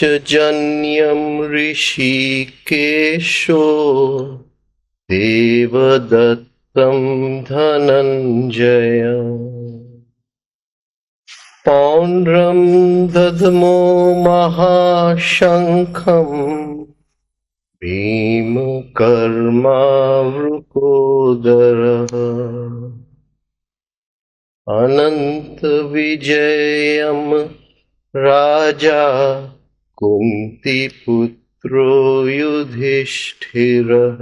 पाञ्चजन्यं ऋषिकेशो देवदत्तं धनञ्जय पौण्ड्रं दध्मो महाशङ्खं भीमकर्मावृकोदरः अनन्तविजयं राजा कुन्तीपुत्रो युधिष्ठिरः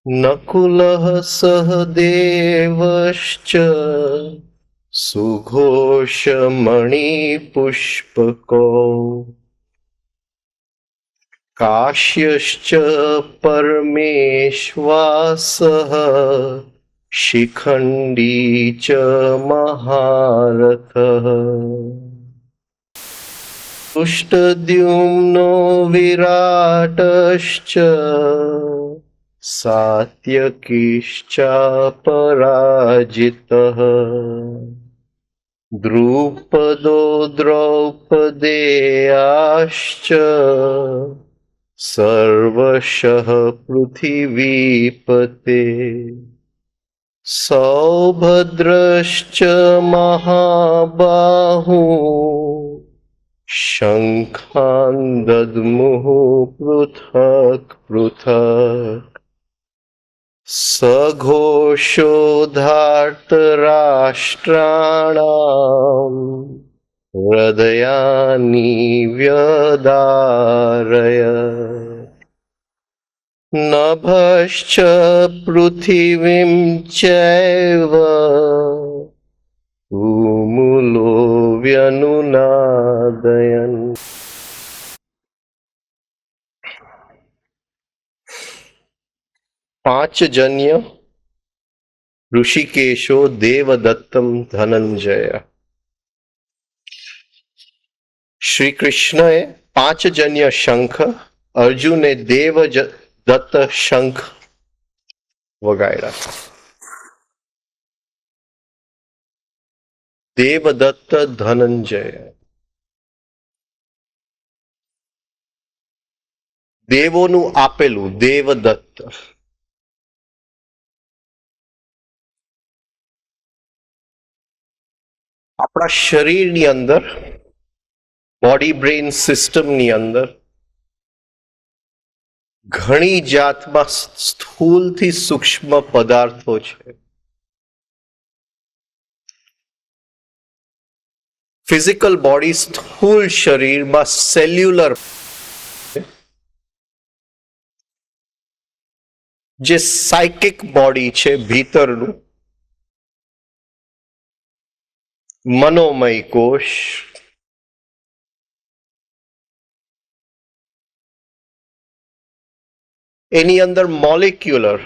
नकुलः सहदेवश्च सुघोषमणिपुष्पकौ काश्यश्च परमेश्वासः शिखण्डी च महारथः दुष्टद्युम्नो विराटश्च सात्यकिश्चापराजितः द्रुपदो द्रौपदेयाश्च सर्वशः पृथिवीपते सौभद्रश्च महाबाहु शङ्खान् दद्मुः पृथक् पृथक् सघोषोधार्तराष्ट्राणां हृदयानि व्यदारयत् नभश्च पृथिवीं चैव तुमुलो व्यनुनादयन्। पांचजन्य ऋषिकेशो देवदत्तम धनंजय। श्री कृष्णए पांचजन्य शंख, अर्जुने देवदत्त शंख वगाड़્યા। देवदत्त धनंजय, देवोનું આપેલું દેવદત્ત। આપણા શરીરની અંદર, બોડી બ્રેઇન સિસ્ટમની અંદર ઘણી જાતમાં સ્થૂલથી સૂક્ષ્મ પદાર્થો છે। ફિઝિકલ બોડી, સ્થૂળ શરીરમાં સેલ્યુલર, જે સાયકિક બોડી છે ભીતરનું, મનોમય કોષ, એની અંદર મોલેક્યુલર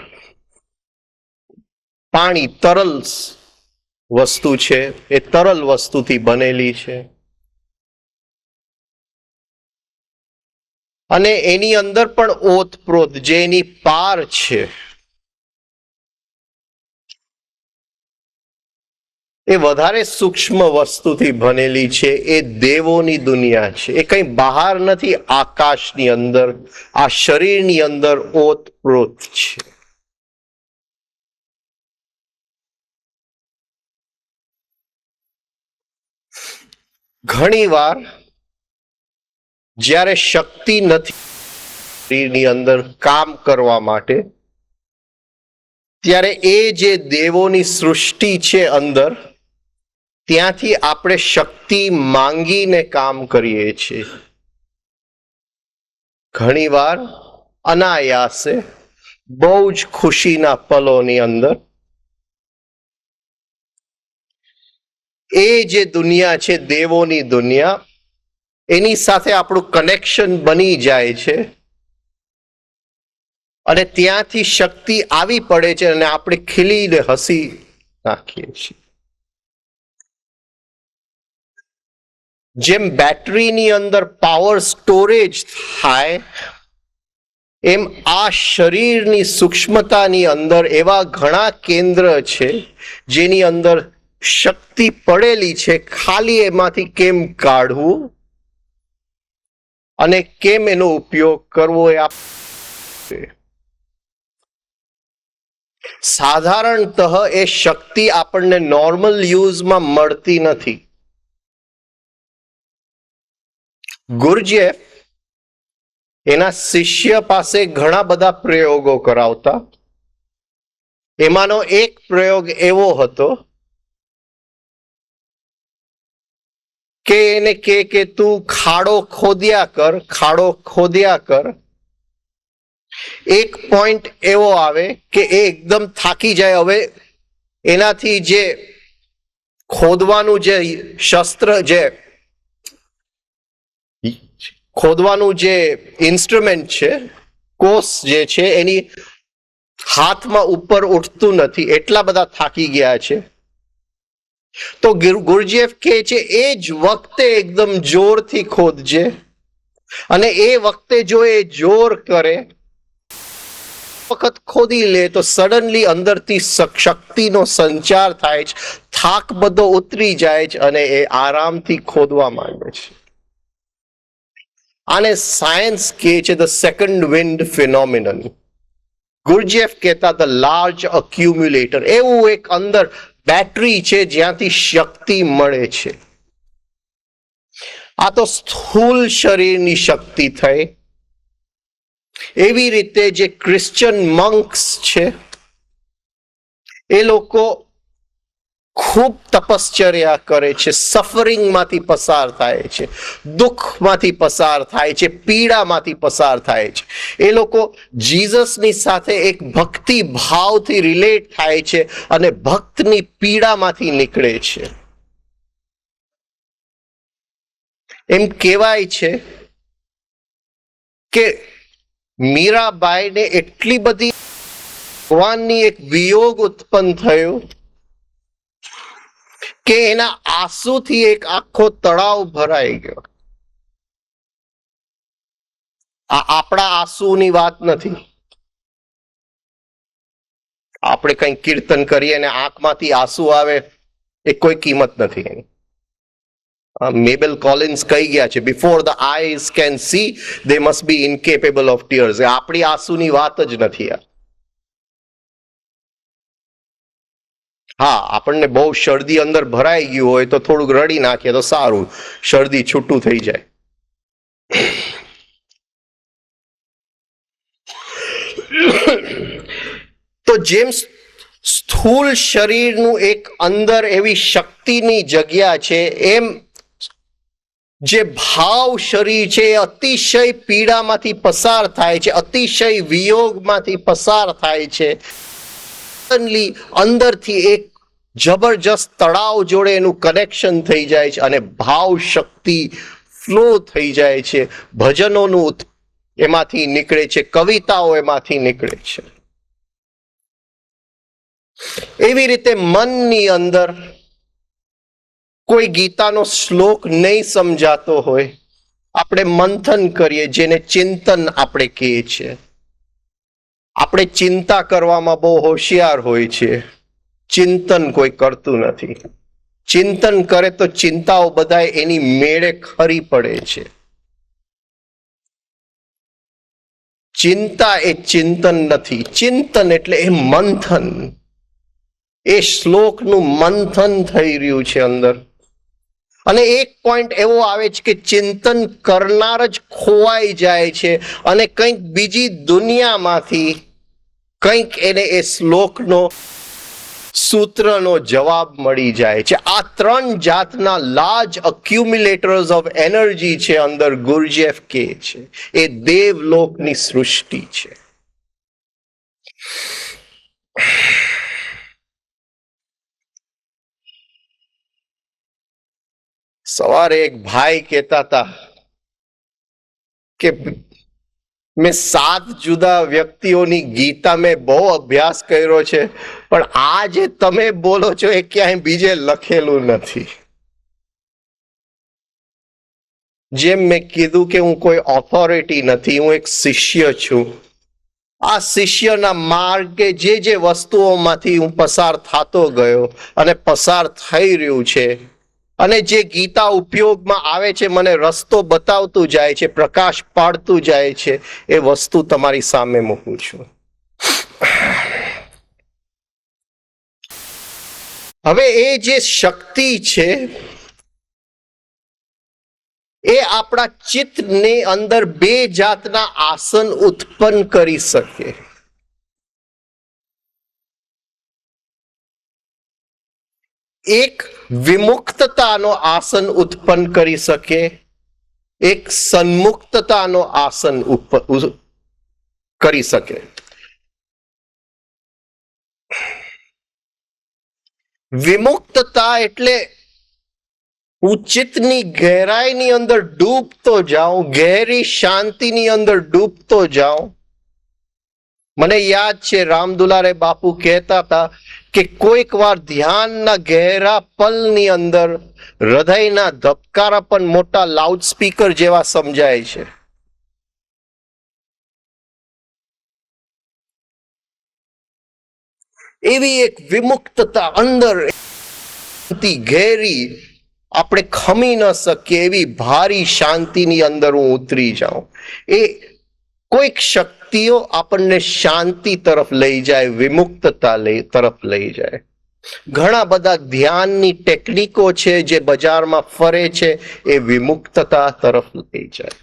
પાણી, તરલ વસ્તુ છે, એ તરલ વસ્તુથી બનેલી છે, અને એની અંદર પણ ઓતપ્રોત જે એની પાર છે એ વધારે સૂક્ષ્મ વસ્તુથી બનેલી છે। એ દેવોની દુનિયા છે, એ કંઈ બહાર નથી, આકાશની અંદર, આ શરીરની અંદર ઓતપ્રોત છે। ઘણી વાર જ્યારે શક્તિ નથી શરીરની અંદર કામ કરવા માટે, ત્યારે એ જે દેવોની સૃષ્ટિ છે અંદર, ત્યાંથી આપણે શક્તિ માંગીને કામ કરીએ છીએ। ઘણીવાર અનાયાસે, બહુ જ ખુશીના પલોની અંદર એ જે દુનિયા છે દેવોની દુનિયા, એની સાથે આપણું કનેક્શન બની જાય છે અને ત્યાંથી શક્તિ આવી પડે છે અને આપણે ખીલીને હસી નાખીએ છીએ। જેમ બેટરીની અંદર પાવર સ્ટોરેજ થાય, એમ આ શરીરની સૂક્ષ્મતાની અંદર એવા ઘણા કેન્દ્ર છે જેની અંદર શક્તિ પડેલી છે, ખાલી એમાંથી કેમ કાઢવું અને કેમ એનો ઉપયોગ કરવો એ સાધારણતઃ એ શક્તિ આપણને નોર્મલ યુઝમાં મળતી નથી. ગુરજેફ એના શિષ્ય પાસે ઘણા બધા પ્રયોગો કરાવતા. એમાંનો એક પ્રયોગ એવો હતો કે એને કે તું ખાડો ખોદ્યા કર. એક પોઈન્ટ એવો આવે કે એ એકદમ થાકી જાય. હવે એનાથી જે ખોદવાનું જે શસ્ત્ર, જે ખોદવાનું જે ઇન્સ્ટ્રુમેન્ટ છે, કોસ જે છે, એની હાથમાં ઉપર ઉઠતું નથી, એટલા બધા થાકી ગયા છે. તો ગુરજેફ કહે છે એ જ વખતે એકદમ જોરથી ખોદજે, અને એ વખતે જો એ જોર કરે, વખત ખોદી લે તો સડનલી અંદરથી શક્તિનો સંચાર થાય છે, થાક બધો ઉતરી જાય છે અને એ આરામથી ખોદવા માંગે છે. આને સાયન્સ કહે છે ધ સેકન્ડ વિન્ડ ફિનોમિનન. ગુરજેફ કહેતા ધ લાર્જ અક્યુમ્યુલેટર. એવું એક અંદર બેટરી છે જ્યાંથી શક્તિ મળે છે. આ તો સ્થૂલ શરીરની શક્તિ થઈ. એવી રીતે જે ક્રિશ્ચિયન મંક્સ છે એ લોકો ખૂબ તપશ્ચર્યા કરે છે, સફરિંગમાંથી પસાર થાય છે, દુઃખમાંથી પસાર થાય છે, પીડામાંથી પસાર થાય છે. એ લોકો જીસસની સાથે એક ભક્તિ ભાવથી રિલેટ થાય છે અને ભક્તની પીડામાંથી નીકળે છે. એમ કહેવાય છે કે મીરાબાઈને એટલી બધી ભગવાનની એક વિયોગ ઉત્પન્ન થયો કે એના આંસુથી એક આખો તળાવ ભરાઈ ગયો. આ આપણા આંસુની વાત નથી. આપણે કંઈ કીર્તન કરીએ અને આંખમાંથી આંસુ આવે એ કોઈ કિંમત નથી એની. મેબલ કોલિન્સ કહી ગયા છે, before the eyes can see they must be incapable of tears. આપણી આંસુની વાત જ નથી આ. હા, આપણને બહુ શરદી અંદર ભરાઈ ગયું હોય તો થોડુંક રડી નાખીએ તો સારું, શરદી છૂટું થઈ જાય. તો જેમ સ્થૂળ શરીરનું એક અંદર એવી શક્તિની જગ્યા છે, એમ જે ભાવ શરીર છે એ અતિશય પીડામાંથી પસાર થાય છે, અતિશય વિયોગમાંથી પસાર થાય છે. અંદરથી એક જબરજસ્ત તળાવ જોડે એનું કનેક્શન થઈ જાય છે અને ભાવ શક્તિ ફ્લો થઈ જાય છે. ભજનોનું એમાંથી નીકળે છે, કવિતાઓ એમાંથી નીકળે છે. એવી રીતે મનની અંદર કોઈ ગીતાનો શ્લોક નહીં સમજાતો હોય, આપણે મંથન કરીએ, જેને ચિંતન આપણે કહીએ છીએ. આપણે ચિંતા કરવામાં બહુ હોશિયાર હોય છે, ચિંતન કોઈ કરતું નથી. ચિંતન કરે તો ચિંતાઓ બધા એની મેળે ખરી પડે છે. ચિંતા એ ચિંતન નથી. ચિંતન એટલે એ મંથન. એ શ્લોકનું મંથન થઈ રહ્યું છે અંદર. અને એક પોઈન્ટ એવો આવે છે કે ચિંતન કરનાર જ ખોવાઈ જાય છે અને કંઈક બીજી દુનિયામાંથી કંઈક એને એ શ્લોકનો સૂત્રનો જવાબ મળી જાય છે. આ ત્રણ જાતના લાર્જ અક્યુમ્યુલેટર્સ ઓફ એનર્જી છે અંદર ગુરજેફ કહે છે. એ દેવલોકની સૃષ્ટિ છે. સવારે એક ભાઈ કહેતા હતા કે મેં 7 જુદા વ્યક્તિઓની ગીતા મેં બહુ અભ્યાસ કર્યો છે, પણ આ જે તમે બોલો છો એ ક્યાંય બીજે લખેલું નથી. જેમ મેં કીધું કે હું કોઈ ઓથોરિટી નથી, હું એક શિષ્ય છું. આ શિષ્યના માર્ગે જે વસ્તુઓમાંથી હું પસાર થતો ગયો અને પસાર થઈ રહ્યું છે, અને જે ગીતા ઉપયોગમાં આવે છે મને રસ્તો બતાવતું જાય છે, પ્રકાશ પાડતું જાય છે, એ વસ્તુ તમારી સામે મૂકું છું. હવે એ જે શક્તિ છે એ આપણા ચિત્તની અંદર બે જાતના આસન ઉત્પન્ન કરી શકે. એક વિમુક્તતાનો આસન ઉત્પન્ન કરી શકે, એક સન્મુક્તતાનો આસન કરી શકે. વિમુક્તતા એટલે હું ચિત્તની ગહેરાઈની અંદર ડૂબતો જાઉં, ગહેરી શાંતિની અંદર ડૂબતો જાઉં. મને યાદ છે રામદુલારે બાપુ કહેતા હતા કે કોઈક વાર ધ્યાનના ગહેરા પલની અંદર હૃદયના ધબકારા પણ મોટા લાઉડસ્પીકર જેવા સમજાય છે. એવી એક વિમુક્તતા અંદર ઘેરી આપણે ખમી ન શકીએ એવી ભારી શાંતિની અંદર હું ઉતરી જાઉં. એ કોઈક શક્તિઓ આપણને શાંતિ તરફ લઈ જાય, વિમુક્તતા તરફ લઈ જાય. ઘણા બધા ધ્યાનની ટેકનિકો છે જે બજારમાં ફરે છે, એ વિમુક્તતા તરફ લઈ જાય.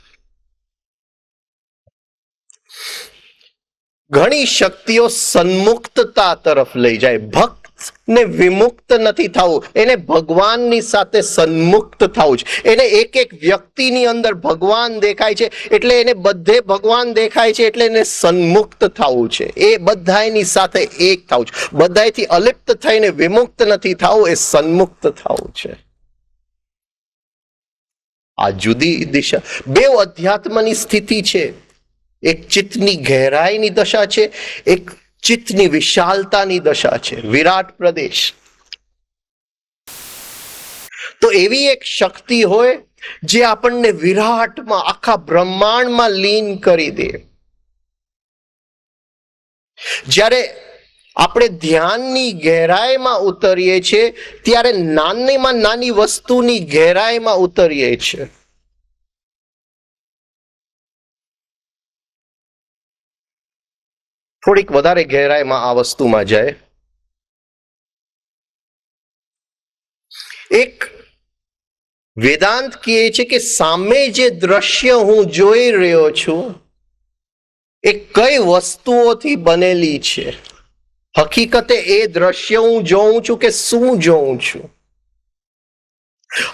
ઘણી શક્તિઓ સન્મુક્તતા તરફ લઈ જાય. ભક્ત ને વિમુક્ત નથી થવું, એને ભગવાનની સાથે સન્મુક્ત થવું છે. એને એક એક વ્યક્તિની અંદર ભગવાન દેખાય છે એટલે એને બધે ભગવાન દેખાય છે એટલે એને સન્મુક્ત થવું છે. એ બધાની સાથે એક થવું છે. બધાથી અલિપ્ત થઈને વિમુક્ત નથી થવું, એ સન્મુક્ત થવું છે. આ જુદી દિશા, બે અધ્યાત્મની સ્થિતિ છે. એક ચિત્તની ગહેરાઈની દશા છે, એક ચિત્તની વિશાલતાની દશા છે, વિરાટ પ્રદેશ. તો એવી એક શક્તિ હોય જે આપણને વિરાટમાં, આખા બ્રહ્માંડમાં લીન કરી દે. જ્યારે આપણે ધ્યાનની ગહેરાઈમાં ઉતરીએ છીએ ત્યારે નાનીમાં નાની વસ્તુની ગહેરાઈમાં ઉતરીએ છીએ. થોડીક વધારે ગહેરાઈમાં આ વસ્તુમાં જાય. એક વેદાંત કહે છે કે સામે જે દ્રશ્ય હું જોઈ રહ્યો છું એ કઈ વસ્તુઓથી બનેલી છે. હકીકતે એ દ્રશ્ય હું જોઉં છું કે શું જોઉં છું.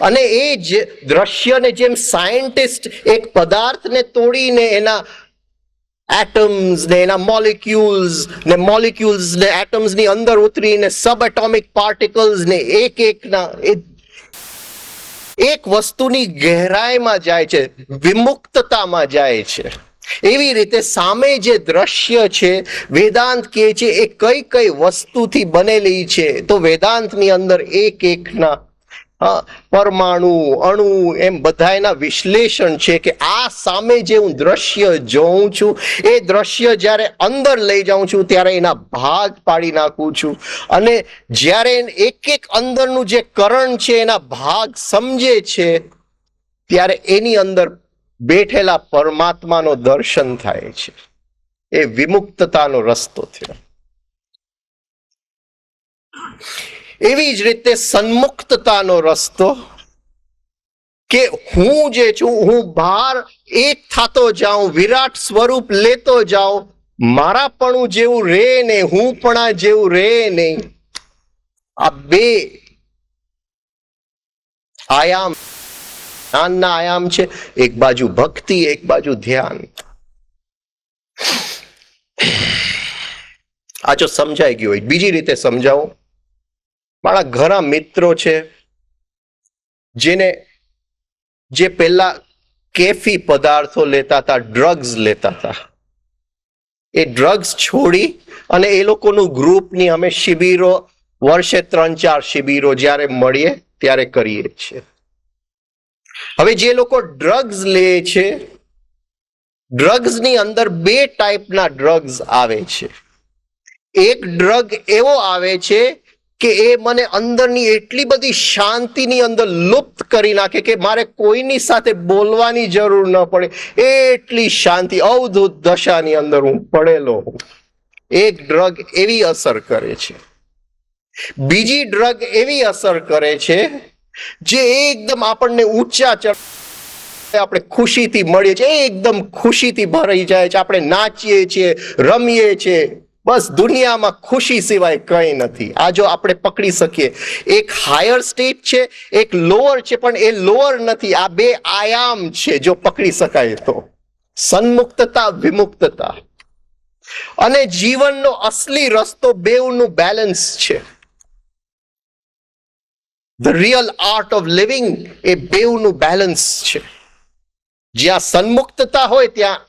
અને એ જ દ્રશ્યને જેમ સાયન્ટિસ્ટ એક પદાર્થને તોડીને એના એટમ્સ ને એના મોલિક્યુલ્સ ને એટમ્સ ની અંદર ઉતરીને સબ એટોમિક પાર્ટિકલ્સ ને એક વસ્તુની ગહેરાઈમાં જાય છે, વિમુક્તતામાં જાય છે. એવી રીતે સામે જે દ્રશ્ય છે વેદાંત કહે છે એ કઈ કઈ વસ્તુથી બનેલી છે. તો વેદાંતની અંદર એક એકના પરમાણુ, અણુ, એમ બધાના વિશ્લેષણ છે કે આ સામે જે હું દ્રશ્ય જોઉં છું એ દ્રશ્ય જ્યારે અંદર લઈ જાઉં છું ત્યારે એના ભાગ પાડી નાખું છું. અને જ્યારે એક એક અંદરનું જે કરણ છે એના ભાગ સમજે છે ત્યારે એની અંદર બેઠેલા પરમાત્માનો દર્શન થાય છે. એ વિમુક્તતાનો રસ્તો થયો. એવી જ રીતે સન્મુક્તતાનો રસ્તો કે હું જે છું હું બહાર એક થતો જાઉં, વિરાટ સ્વરૂપ લેતો જાઉં, મારાપણું જેવું રે ને હુંપણા જેવું રે નહીં. આ બે આયામ, ધ્યાનના આયામ છે. એક બાજુ ભક્તિ, એક બાજુ ધ્યાન. આ જો સમજાઈ ગયું હોય, બીજી રીતે સમજાવો. મારા ઘણા મિત્રો છે જે પહેલા કેફી પદાર્થો લેતા હતા, ડ્રગ્સ લેતા હતા. એ ડ્રગ્સ છોડી અને એ લોકોનું ગ્રુપની અમે શિબિરો, વર્ષે 3-4 શિબિરો જ્યારે મળીએ ત્યારે કરીએ છીએ. હવે જે લોકો ડ્રગ્સ લે છે, ડ્રગ્સની અંદર બે ટાઈપના ડ્રગ્સ આવે છે. એક ડ્રગ એવો આવે છે કે એ મને અંદરની એટલી બધી શાંતિની અંદર લુપ્ત કરી નાખે કે મારે કોઈની સાથે બોલવાની જરૂર ન પડે, એટલી શાંતિ અવધૂત દશાની અંદર હું પડેલો હું. એક ડ્રગ એવી અસર કરે છે. બીજી ડ્રગ એવી અસર કરે છે જે એકદમ આપણને ઊંચા આપણે ખુશીથી મળીએ છીએ, એકદમ ખુશીથી ભરાઈ જાય છે, આપણે નાચીએ છીએ, રમીએ છીએ, બસ દુનિયામાં ખુશી સિવાય કંઈ નથી. આ જો આપણે પકડી શકીએ, એક હાયર સ્ટેટ છે, એક લોઅર છે, પણ એ લોઅર નથી, આ બે આયામ છે જો પકડી શકાય તો. સન્મુક્તતા, વિમુક્તતા અને જીવનનો અસલી રસ્તો બેવનું બેલેન્સ છે. The real art of living એ બેવનું બેલેન્સ છે. જ્યાં સન્મુક્તતા હોય ત્યાં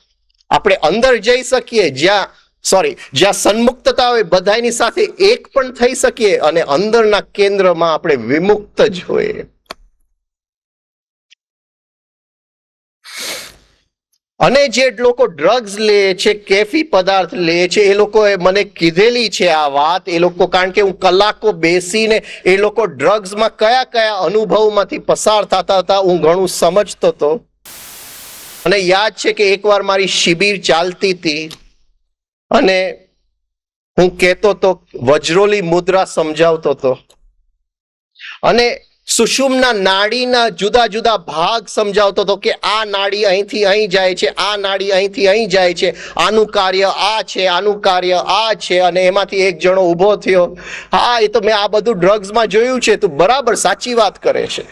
આપણે અંદર જઈ શકીએ, જ્યાં સન્મુક્તતા હોય બધાની સાથે એક પણ થઈ શકીએ, અને અંદરના કેન્દ્રમાં આપણે વિમુક્ત જ હોઈએ. અને જે લોકો ડ્રગ્સ લે છે, કેફી પદાર્થ લે છે, એ લોકોએ મને કીધેલી છે આ વાત. એ લોકો, કારણ કે હું કલાકો બેસીને એ લોકો ડ્રગ્સમાં કયા કયા અનુભવમાંથી પસાર થતા હતા હું ઘણું સમજતો હતો. અને યાદ છે કે એકવાર મારી શિબિર ચાલતી હતી અને હું કહેતો તો, વજ્રોલી મુદ્રા સમજાવતો હતો અને સુષુમ્ના નાડીના જુદા જુદા ભાગ સમજાવતો હતો કે આ નાડી અહીંથી અહીં જાય છે, આ નાડી અહીંથી અહીં જાય છે, આનું કાર્ય આ છે, આનું કાર્ય આ છે. અને એમાંથી એક જણો ઊભો થયો, હા એ તો મેં આ બધું ડ્રગ્સમાં જોયું છે, તું બરાબર સાચી વાત કરે છે.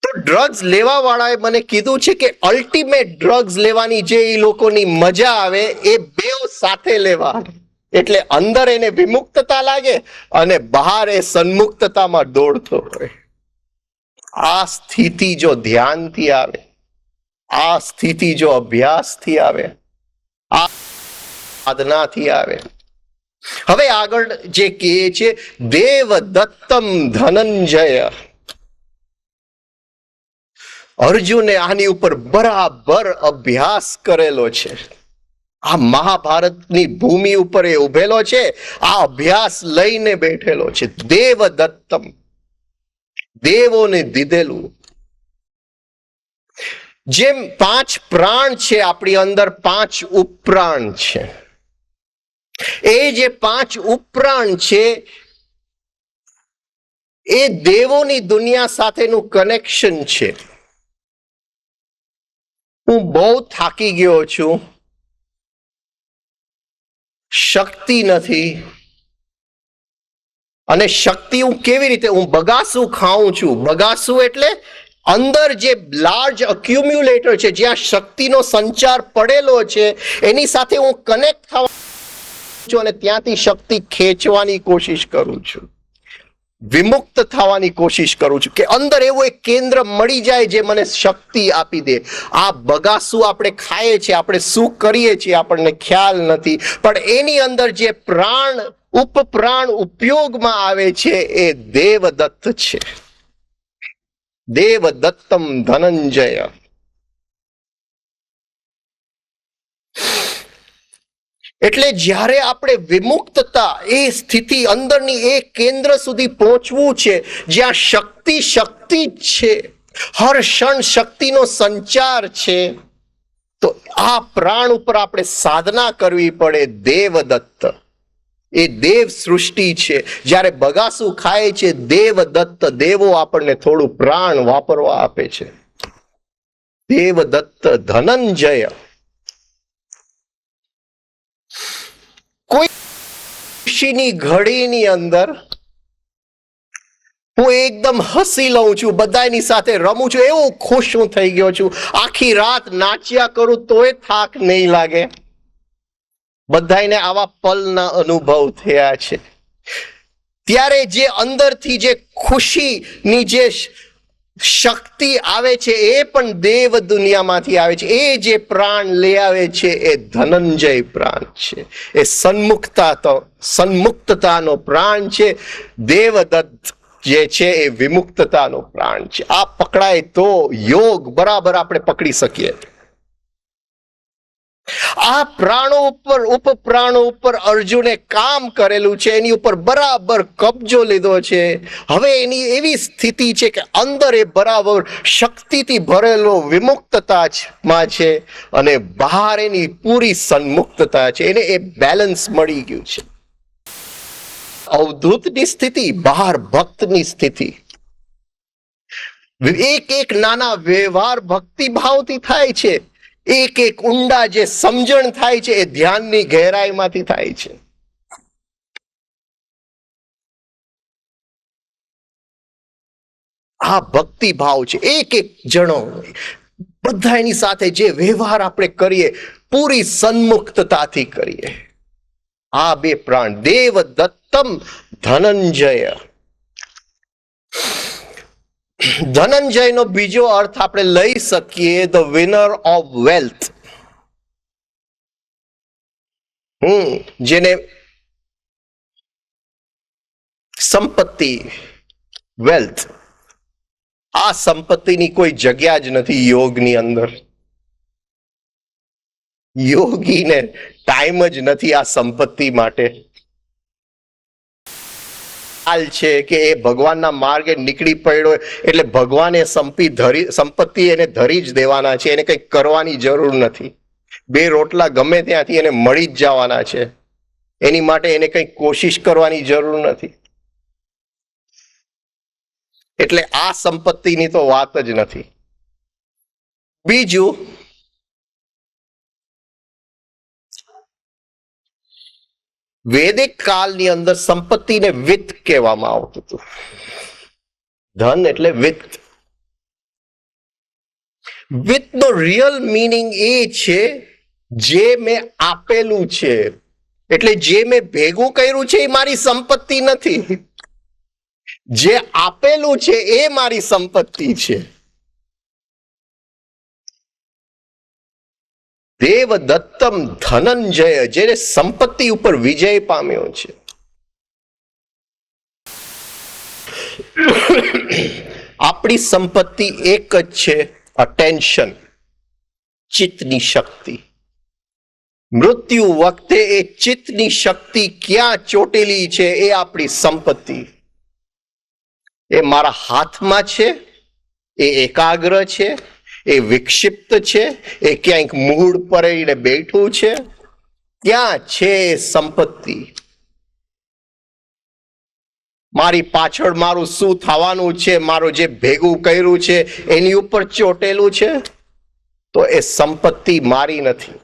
તો ડ્રગ્સ લેવા વાળાએ મને કીધું છે કે અલ્ટિમેટ ડ્રગ્સ લેવાની જે એ લોકોની મજા આવે એ બેવ સાથે લેવા. એટલે અંદર એને વિમુક્તતા લાગે અને બહાર એ સન્મુક્તતામાં દોડતો હોય. આ સ્થિતિ જો ધ્યાનથી આવે, આ સ્થિતિ જો અભ્યાસથી આવે, આ સાધનાથી આવે. હવે આગળ જે કહે છે, દેવદત્તમ ધનંજય. અર્જુને આની ઉપર બરાબર અભ્યાસ કરેલો છે. આ મહાભારતની ભૂમિ ઉપર એ ઉભેલો છે, આ અભ્યાસ લઈને બેઠેલો છે. દેવદત્તમ, દેવોને દીધેલું. જેમ 5 પ્રાણ છે આપણી અંદર, 5 ઉપપ્રાણ છે. એ જે 5 ઉપપ્રાણ છે એ દેવોની દુનિયા સાથેનું કનેક્શન છે. હું બહુ થાકી ગયો છું, શક્તિ નથી. અને શક્તિ હું કેવી રીતે, હું બગાસું ખાઉં છું. બગાસું એટલે અંદર જે લાર્જ અક્યુમ્યુલેટર છે, જ્યાં શક્તિનો સંચાર પડેલો છે, એની સાથે હું કનેક્ટ થવા છું અને ત્યાંથી શક્તિ ખેંચવાની કોશિશ કરું છું, વિમુક્ત થવાની કોશિશ કરું છું કે અંદર એવું એક કેન્દ્ર મળી જાય જે મને શક્તિ આપી દે. આ બગાસું આપણે ખાઈએ છીએ, આપણે શું કરીએ છીએ આપણને ખ્યાલ નથી, પણ એની અંદર જે પ્રાણ ઉપપ્રાણ ઉપયોગમાં આવે છે એ દેવદત્ત છે. દેવદત્તમ ધનંજય. એટલે જ્યારે આપણે વિમુક્તતા, એ સ્થિતિ અંદરની એ કેન્દ્ર સુધી પહોંચવું છે જ્યાં શક્તિ શક્તિ જ છે, હર ક્ષણ શક્તિનો સંચાર છે, તો આ પ્રાણ ઉપર આપણે સાધના કરવી પડે. દેવદત્ત એ દેવ સૃષ્ટિ છે. જ્યારે બગાસું ખાય છે દેવદત્ત, દેવો આપણને થોડું પ્રાણ વાપરવા આપે છે. દેવદત્ત ધનંજય. કોઈ ખુશીની ઘડીની અંદર હું એકદમ હસી લઉં છું, બધાની સાથે રમું છું, એવો ખુશ હું થઈ ગયો છું. આખી રાત નાચ્યા કરું તોય થાક નહીં લાગે. બધાને આવા પલના અનુભવ થયા છે. ત્યારે જે અંદરથી જે ખુશીની જે શક્તિ આવે છે એ પણ દેવ દુનિયામાંથી આવે છે. એ જે પ્રાણ લઈ આવે છે એ ધનંજય પ્રાણ છે, એ સન્મુક્તતાનો પ્રાણ છે. દેવદત્ત જે છે એ વિમુક્તતાનો પ્રાણ છે. આ પકડાય તો યોગ બરાબર આપણે પકડી શકીએ. આ પ્રાણો ઉપર ઉપપ્રાણો ઉપર અર્જુને કામ કરેલું છે, એની ઉપર બરાબર કબજો લીધો છે. હવે એની એવી સ્થિતિ છે કે અંદર એ બરાબર શક્તિથી ભરેલો વિમુક્તતામાં છે અને બહાર એની પૂરી સન્મુક્તતા છે. એને એ બેલેન્સ મળી ગયું છે. અવધૂતની સ્થિતિ, બહાર ભક્તની સ્થિતિ. એક એક નાના વ્યવહાર ભક્તિ ભાવથી થાય છે. એક એક ઊંડા જે સમજણ થાય છે એ ધ્યાનની ગહેરાઈમાંથી થાય છે. આ ભક્તિ ભાવ છે. એક એક જણો બધા એની સાથે જે વ્યવહાર આપણે કરીએ પૂરી સન્મુક્તતાથી કરીએ. આ બે પ્રાણ દેવ દત્તમ ધનંજય. ધનંજયનો બીજો અર્થ આપણે લઈ શકીએ ધ વિનર ઓફ વેલ્થ. જેને સંપત્તિ, વેલ્થ, આ સંપત્તિની કોઈ જગ્યા જ નથી યોગની અંદર. યોગીને ટાઈમ જ નથી આ સંપત્તિ માટે. હાલ છે કે એ ભગવાનના માર્ગે નીકળી પડ્યો એટલે ભગવાને સંપત્તિ એને ધરી જ દેવાના છે. એને કંઈક કરવાની જરૂર નથી. બે રોટલા ગમે ત્યાંથી એને મળી જ જવાના છે. એની માટે એને કંઈક કોશિશ કરવાની જરૂર નથી. એટલે આ સંપત્તિની તો વાત જ નથી. બીજું, વૈદિક કાળની અંદર સંપત્તિને વિત્ત કહેવામાં આવતું હતું. ધન એટલે વિત્ત. વિત્તનો રિયલ મીનિંગ એ છે જે મેં આપેલું છે. એટલે જે મેં ભેગું કર્યું છે એ મારી સંપત્તિ નથી. જે આપેલું છે એ મારી સંપત્તિ છે. દેવ દત્તમ ધનંજય, જેને સંપત્તિ ઉપર વિજય પામ્યો છે. આપણી સંપત્તિ એક જ છે, અટેન્શન, ચિત્તની શક્તિ. મૃત્યુ વખતે એ ચિત્તની શક્તિ ક્યાં ચોટેલી છે એ આપણી સંપત્તિ. એ મારા હાથમાં છે, એ એકાગ્ર છે, એ વિક્ષિપ્ત છે, એ ક્યાંક મૂળ પડીને બેઠું છે, ત્યાં છે સંપત્તિ. મારી પાછળ મારું શું થવાનું છે, મારું જે ભેગું કર્યું છે એની ઉપર ચોટેલું છે, તો એ સંપત્તિ મારી નથી.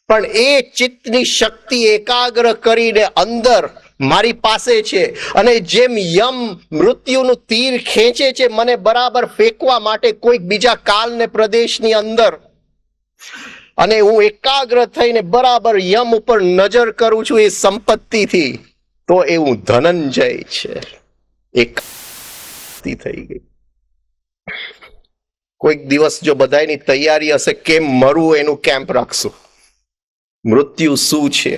પણ એ ચિત્તની શક્તિ એકાગ્ર કરીને અંદર મારી પાસે છે. અને જેમ યમ મૃત્યુનું તીર ખેંચે છે મને બરાબર ફેંકવા માટે કોઈક બીજા કાલને પ્રદેશની અંદર, અને હું એકાગ્ર થઈને બરાબર યમ ઉપર નજર કરું છું એ સંપત્તિથી, તો એવું ધનંજય છે. એક થઈ ગઈ. કોઈક દિવસ જો બધાની તૈયારી હશે કેમ મરવું એનું કેમ્પ રાખશું. મૃત્યુ શું છે,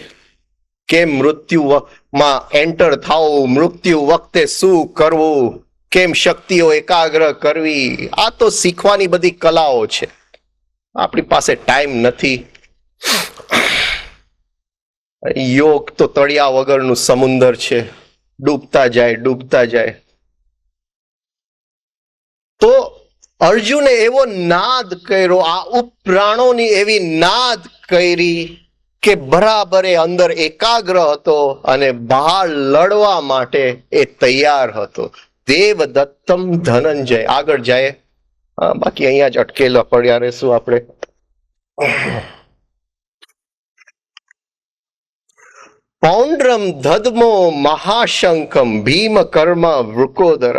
કેમ મૃત્યુમાં એન્ટર થવું, મૃત્યુ વખતે શું કરવું, કેમ શક્તિઓ એકાગ્ર કરવી, આ તો શીખવાની બધી કલાઓ છે. આપણી પાસે ટાઈમ નથી. યોગ તો તળિયા વગરનું સમુદર છે, ડૂબતા જાય ડૂબતા જાય. તો અર્જુને એવો નાદ કર્યો, આ ઉપપ્રાણોની એવી નાદ કરી કે બરાબર એ અંદર એકાગ્ર હતો અને બહાર લડવા માટે એ તૈયાર હતો. દેવ દત્તમ ધનંજય. આગળ જાય, બાકી અહીંયા જ અટકેલા પડ્યા રહેશું આપણે. પૌંડ્રમ દધમો મહાશંકમ ભીમ કર્મ વૃકોદર.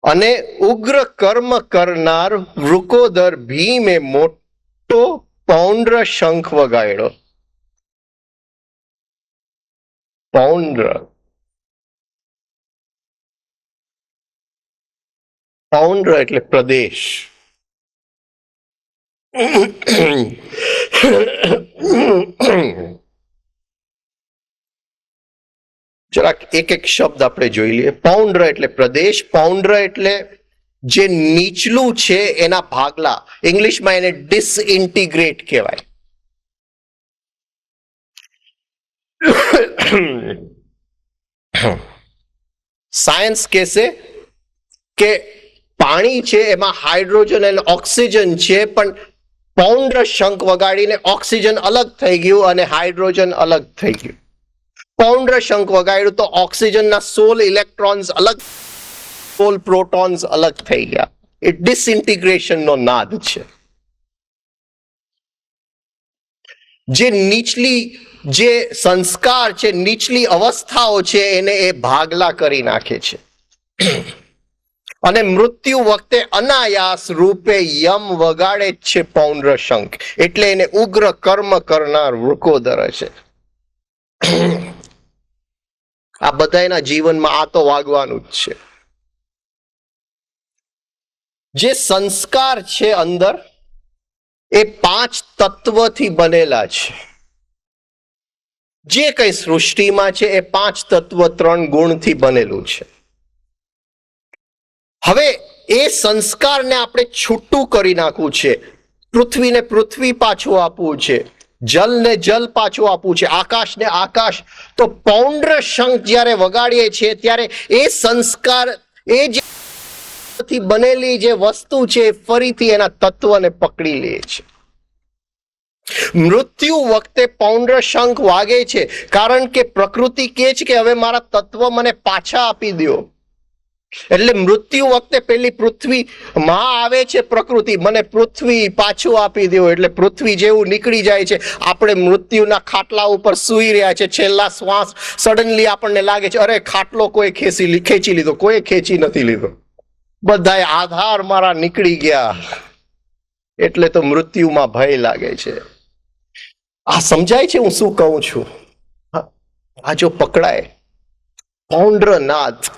અને ઉગ્ર કર્મ કરનાર વૃકોદર ભીમે મોટો પૌંડ્ર શંખ વગાડ્યો. પૌંડ્ર, પૌંડ્ર એટલે પ્રદેશ. જરાક એક એક શબ્દ આપણે જોઈ લઈએ. પૌંડ્ર એટલે પ્રદેશ, પૌંડ્ર એટલે જે નીચલું છે એના ભાગલા, ઇંગ્લિશમાં એને ડિસઇન્ટિગ્રેટ કહેવાય. સાયન્સ કહેશે કે પાણી છે એમાં હાઇડ્રોજન અને ઓક્સિજન છે, પણ પૌંડ્ર શંખ વગાડીને ઓક્સિજન અલગ થઈ ગયું અને હાઇડ્રોજન અલગ થઈ ગયું. પૌંડ્ર શંખ વગાડ્યું તો ઓક્સિજનના 16 ઇલેક્ટ્રોન્સ અલગ, 16 પ્રોટોન્સ અલગ થઈ ગયા. એ ડિસઇન્ટિગ્રેશનનો નાદ છે. જે નીચલી જે સંસ્કાર છે, નીચલી અવસ્થાઓ છે, એને એ ભાગલા કરી નાખે છે. અને મૃત્યુ વખતે અનાયાસ રૂપે યમ વગાડે જ છે પૌંડ્ર શંખ, એટલે એને ઉગ્ર કર્મ કરનાર વૃકોદર છે. આ બધાના જીવનમાં આ તો વાગવાનું જ છે. જે સંસ્કાર છે અંદર એ 5 તત્વથી બનેલા છે. જે કઈ સૃષ્ટિમાં છે એ 5 તત્વ 3 ગુણથી બનેલું છે. હવે એ સંસ્કારને આપણે છૂટું કરી નાખવું છે. પૃથ્વીને પૃથ્વી પાછું આપવું છે, જલને જલ પાછું આપવું છે, આકાશને આકાશ. તો પૌંડ્ર શંખ જ્યારે વગાડીએ છીએ ત્યારે એ સંસ્કાર, એ જે બનેલી જે વસ્તુ છે ફરીથી એના તત્વને પકડી લે છે. મૃત્યુ વખતે પૌંડ્ર શંખ વાગે છે કારણ કે પ્રકૃતિ કહે છે કે હવે મારા તત્વ મને પાછા આપી દો. એટલે મૃત્યુ વખતે પેલી પૃથ્વી માં આવે છે, પ્રકૃતિ મને પૃથ્વી પાછું આપી દો. એટલે પૃથ્વી જેવું નીકળી જાય છે. આપણે મૃત્યુના ખાટલા ઉપર સૂઈ રહ્યા છે, છેલ્લા શ્વાસ, સડનલી આપણને લાગે છે અરે ખાટલો કોઈ ખેંચી લીધો. કોઈ ખેંચી નથી લીધો, બધાએ આધાર મારા નીકળી ગયા. એટલે તો મૃત્યુમાં ભય લાગે છે. આ સમજાય છે હું શું કહું છું? આ જો પકડાય પૌંડ્ર નાદ,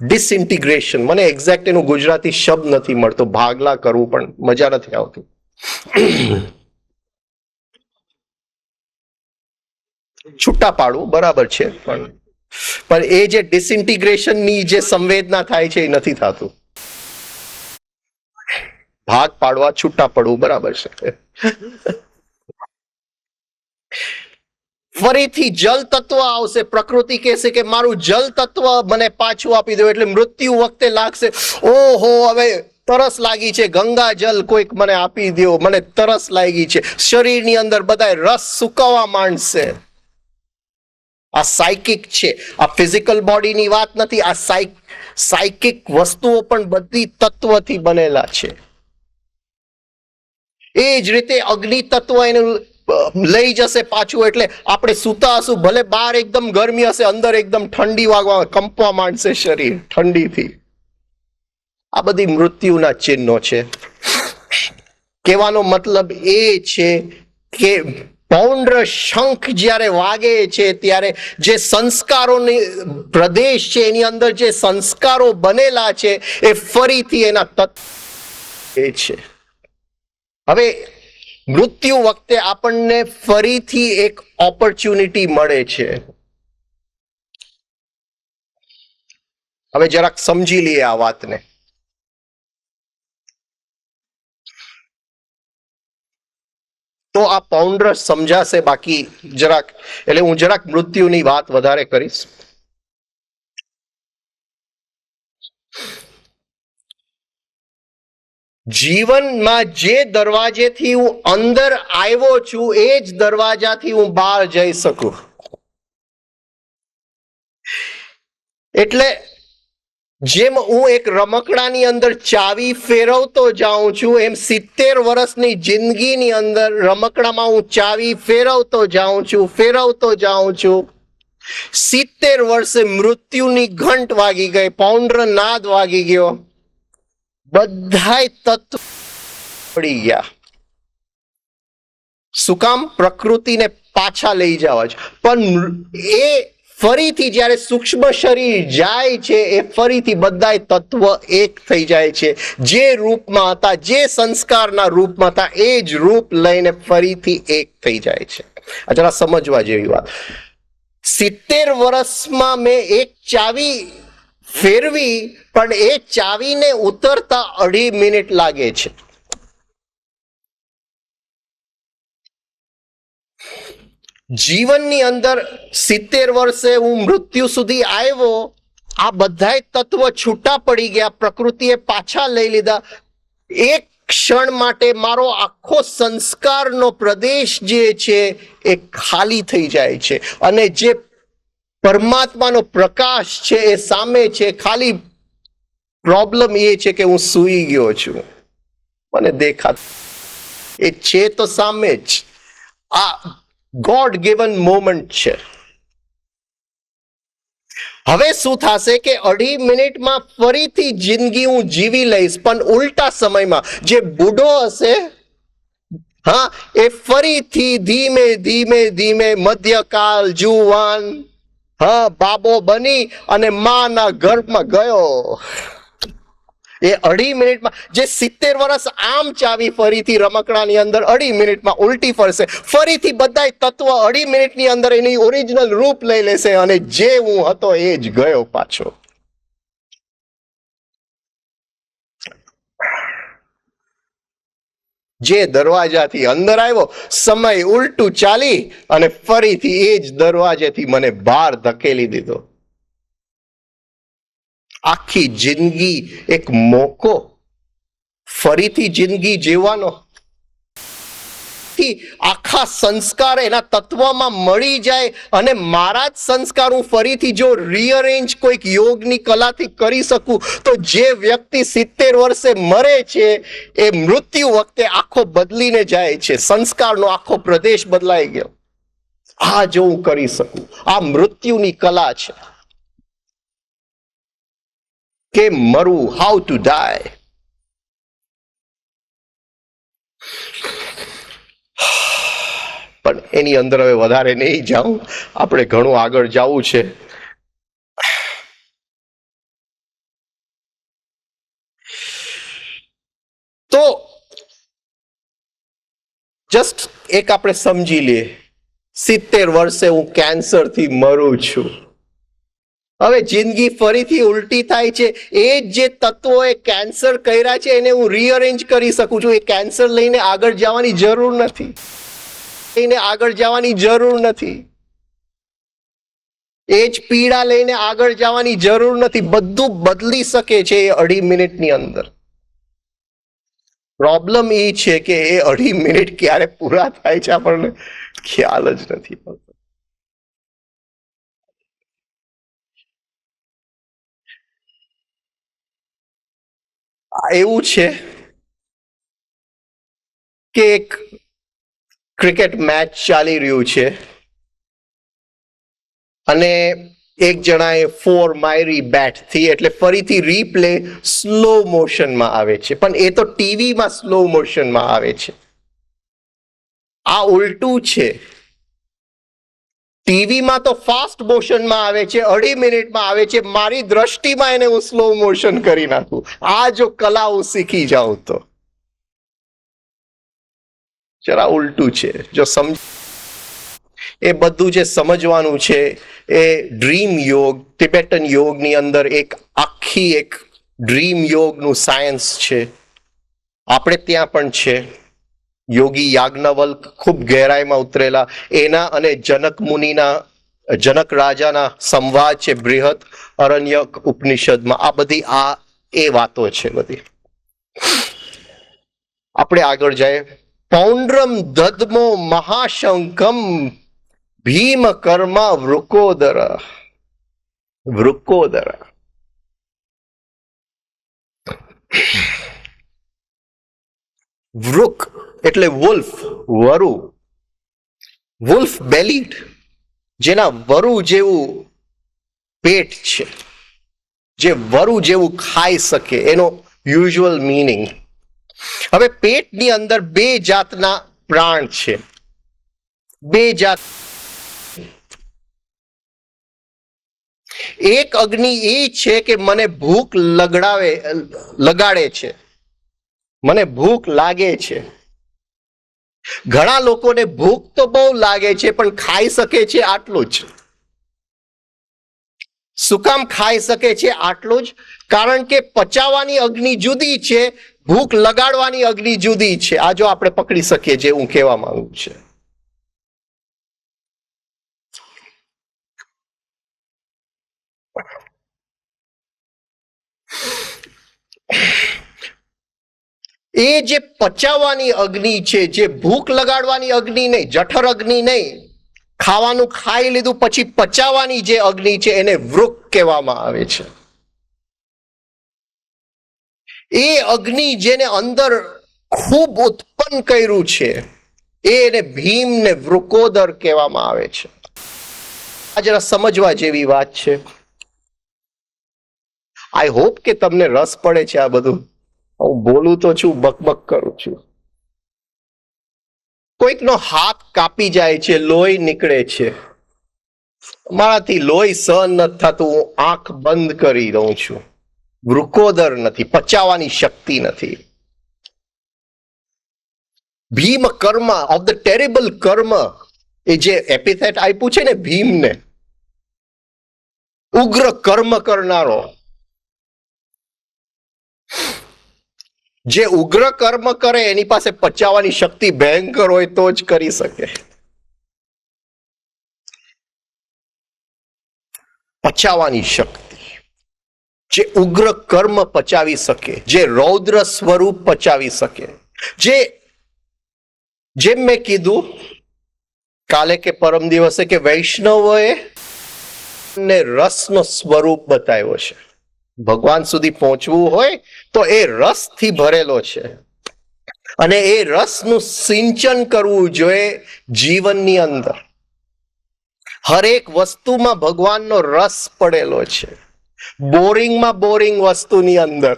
ડિસઇન્ટિગ્રેશન, મને એક્ઝેક્ટ એનું ગુજરાતી શબ્દ નથી મળતો. ભાગલા કરવું પણ મજા નથી આવતી. છૂટા પાડવું બરાબર છે, પણ એ જે ડિસઇન્ટિગ્રેશનની જે સંવેદના થાય છે એ નથી થતું. ભાગ પાડવા, છૂટા પડવું બરાબર છે. ફરીથી જલ તત્વ આવશે. પ્રકૃતિ કહેશે કે મારું જલ તત્વ મને પાછું આપી દો. એટલે મૃત્યુ વખતે લાગશે ઓહો હવે તરસ લાગી છે, ગંગા જલ કોઈક મને આપી દો, મને તરસ લાગી છે. શરીરની અંદર બધા રસ સુકાવા માંડશે. આ સાયકિક છે, આ ફિઝિકલ બોડીની વાત નથી. આ સાયકિક વસ્તુઓ પણ બધી તત્વથી બનેલા છે. એ જ રીતે અગ્નિ તત્વ એનું લઈ જશે પાછું. એટલે આપણે સૂતા હશું, ભલે બહાર એકદમ ગરમી હશે, અંદર એકદમ ઠંડી વાગવા, કંપવા માંડશે શરીર ઠંડીથી. આ બધી મૃત્યુના ચિહ્નો છે. કહેવાનો મતલબ એ છે કે પૌંડ્ર શંખ જ્યારે વાગે છે ત્યારે જે સંસ્કારોની પ્રદેશ છે એની અંદર જે સંસ્કારો બનેલા છે એ ફરીથી એના તત્વ છે. હવે મૃત્યુ વખતે આપણને ફરીથી એક ઓપોર્ચ્યુનિટી મળે છે. હવે જરાક સમજી લઈએ આ વાતને. તો આ પૌંડ્ર સમજાશે. બાકી જરાક એટલે હું જરાક મૃત્યુની વાત વધારે કરીશ. જીવનમાં જે દરવાજેથી હું અંદર આવ્યો છું એ જ દરવાજાથી હું બહાર જઈ શકું. એટલે જેમ હું એક રમકડાની અંદર ચાવી ફેરવતો જાઉં છું, એમ 70 વર્ષની જિંદગીની અંદર રમકડામાં હું ચાવી ફેરવતો જાઉં છું. 70 વર્ષે મૃત્યુની ઘંટ વાગી ગઈ, પૌંડ્ર નાદ વાગી ગયો, બધાય તત્વ પડી ગયા. શું કામ? પ્રકૃતિને પાછા લઈ જવા છે. પણ એ ફરીથી જ્યારે સૂક્ષ્મ શરીર જાય છે એ ફરીથી બધાય તત્વ એક થઈ જાય છે. જે રૂપમાં હતા, જે સંસ્કારના રૂપમાં હતા, એ જ રૂપ લઈને ફરીથી એક થઈ જાય છે. આ જરા સમજવા જેવી વાત. 70 વર્ષમાં મેં એક ચાવી ફેરવી, પણ એ ચાવીને ઉતરતા 2.5 મિનિટ લાગે છે. જીવનની અંદર 70 વર્ષે હું મૃત્યુ સુધી આવ્યો, આ બધાય તત્વ છૂટા પડી ગયા, પ્રકૃતિએ પાછા લઈ લીધા. એક ક્ષણ માટે મારો આખો સંસ્કારનો પ્રદેશ જે છે એ ખાલી થઈ જાય છે, અને જે પરમાત્માનો પ્રકાશ છે એ સામે છે. ખાલી પ્રોબ્લેમ એ છે કે હું સૂઈ ગયો છું, મને દેખાતું એ છે તો સામે જ. આ ગોડ ગિવન મોમેન્ટ છે. હવે શું થશે કે 2.5 મિનિટમાં ફરીથી જિંદગી હું જીવી લઈશ, પણ ઉલટા સમયમાં જે બુઢો હશે, હા, એ ફરીથી ધીમે ધીમે ધીમે મધ્યકાલ જુવાન, હા, બાબો બની અને માના ગર્ભમાં ગયો. એ 2.5 મિનિટમાં જે 70 વર્ષ આમ ચાવી ફરીથી રમકડાની અંદર 2.5 મિનિટમાં ઉલટી ફરશે, ફરીથી બધા તત્વ 2.5 મિનિટની અંદર એની ઓરિજિનલ રૂપ લઈ લેશે, અને જે હું હતો એ જ ગયો પાછો. જે દરવાજાથી અંદર આવ્યો, સમય ઉલટું ચાલી અને ફરીથી એ જ દરવાજેથી મને બહાર ધકેલી દીધો. આખી જિંદગી એક મોકો ફરીથી જિંદગી જીવવાનો, આખા સંસ્કાર એના તત્વમાં મળી જાય, અને મારા જ સંસ્કાર હું ફરીથી જો રીઅરેન્જ કોઈક યોગની કલાથી કરી શકું, તો જે વ્યક્તિ 70 વર્ષે મરે છે એ મૃત્યુ વખતે આખો બદલીને જાય છે. સંસ્કારનો આખો પ્રદેશ બદલાઈ ગયો. આ જો હું કરી શકું, આ મૃત્યુની કલા છે કે મરવું, હાઉ ટુ ડાય. પણ એની અંદર હવે વધારે નહીં જાઉં, આપણે ઘણું આગળ જવું છે. તો જસ્ટ એક આપણે સમજી લઈએ, 70 વર્ષે હું કેન્સરથી મરું છું. હવે જિંદગી ફરીથી ઉલટી થાય છે. એ જે તત્વોએ કેન્સર કર્યા છે એને હું રીઅરેન્જ કરી શકું છું. એ કેન્સર લઈને આગળ જવાની જરૂર નથી, લઈને આગળ જવાની જરૂર નથી. એ જ પીડા લઈને આગળ જવાની જરૂર નથી. બધું બદલી શકે છે એ 2.5 મિનિટની અંદર. પ્રોબ્લેમ એ છે કે એ 2.5 મિનિટ ક્યારે પૂરા થાય છે આપણને ખ્યાલ જ નથી આવતો. એવું છે કે એક ક્રિકેટ મેચ ચાલી રહ્યું છે, અને એક જણાએ 4 મારી બેટથી, એટલે ફરીથી રીપ્લે સ્લો મોશનમાં આવે છે, પણ એ તો ટીવીમાં સ્લો મોશનમાં આવે છે. આ ઉલટું છે. ટીવીમાં તો ફાસ્ટ મોશનમાં આવે છે, 2.5 મિનિટમાં આવે છે. મારી દ્રષ્ટિમાં એને હું સ્લો મોશન કરી નાખું. આ જો કલા હું શીખી જાઉં તો જરા ઉલટું છે. જો સમજ, એ બધું જે સમજવાનું છે એ ડ્રીમ યોગ, તિબેટન યોગની અંદર એક આખી એક ડ્રીમ યોગનું સાયન્સ છે. આપણે ત્યાં પણ છે. યોગી યાજ્ઞવલ્ક ખૂબ ગહેરાઈમાં ઉતરેલા, એના અને જનક મુનિના, જનક રાજાના સંવાદ છે બૃહદ અરણ્યક ઉપનિષદમાં. આ બધી એ વાતો છે બધી. આપણે આગળ જાય. પૌંડ્રમ દદ્મો મહાશંકમ ભીમ કર્મા વૃકોદર. વૃકોદર વૃક એટલે વુલ્ફ, વરુ. વુલ્ફ બેલીડ, જેના વરુ જેવું પેટ છે, જે વરુ જેવું ખાઈ શકે, એનો યુઝ્યુઅલ મીનિંગ. હવે પેટની અંદર 2 જાતના પ્રાણ છે. 2 જાત. એક અગ્નિ એ છે કે મને ભૂખ લગાડે છે, મને ભૂખ લાગે છે. ઘણા લોકોને ભૂખ તો બહુ લાગે છે પણ ખાઈ શકે છે આટલું જ. શું કામ ખાઈ શકે છે? આટલું જ કારણ કે પચાવવાની અગ્નિ જુદી છે, ભૂખ લગાડવાની અગ્નિ જુદી છે. આ જો આપણે પકડી શકીએ જે હું કહેવા માંગુ છું. એ જે પચાવવાની અગ્નિ છે, જે ભૂખ લગાડવાની અગ્નિ નહીં, જઠર અગ્નિ નહીં, ખાવાનું ખાઈ લીધું પછી પચાવવાની જે અગ્નિ છે એને વૃક કહેવામાં આવે છે. એ અગ્નિ જેને અંદર ખૂબ ઉત્પન્ન કર્યું છે એને ભીમ ને વૃકોદર કહેવામાં આવે છે. આ જરા સમજવા જેવી વાત છે. આઈ હોપ કે તમને રસ પડે છે. આ બધું હું બોલું તો છું, બકબક કરું છું. કોઈકનો હાથ કાપી જાય છે, લોહી નીકળે છે, મારાથી લોહી સહન નથી થતું, હું આંખ બંધ કરી દઉં છું. વૃકોદર નથી, પચાવવાની શક્તિ નથી. ભીમ કર્મ ઓફ ધ ટેરેબલ કર્મ, એ જે એપિથેટ આપ્યું છે ને ભીમને, ઉગ્ર કર્મ કરનારો, જે ઉગ્ર કર્મ કરે એની પાસે પચાવવાની શક્તિ ભયંકર હોય તો જ કરી શકે. પચાવવાની શક્તિ, જે ઉગ્ર કર્મ પચાવી શકે, જે રૌદ્ર સ્વરૂપ પચાવી શકે, જેમ મેં કીધું કાલે કે પરમ દિવસે કે વૈષ્ણવોએ ને રસનો સ્વરૂપ બતાવ્યો છે. ભગવાન સુધી પહોંચવું હોય તો એ રસથી ભરેલો છે અને એ રસનું સિંચન કરવું જોઈએ જીવનની અંદર. હરેક વસ્તુમાં ભગવાનનો રસ પડેલો છે. બોરિંગમાં બોરિંગ વસ્તુની અંદર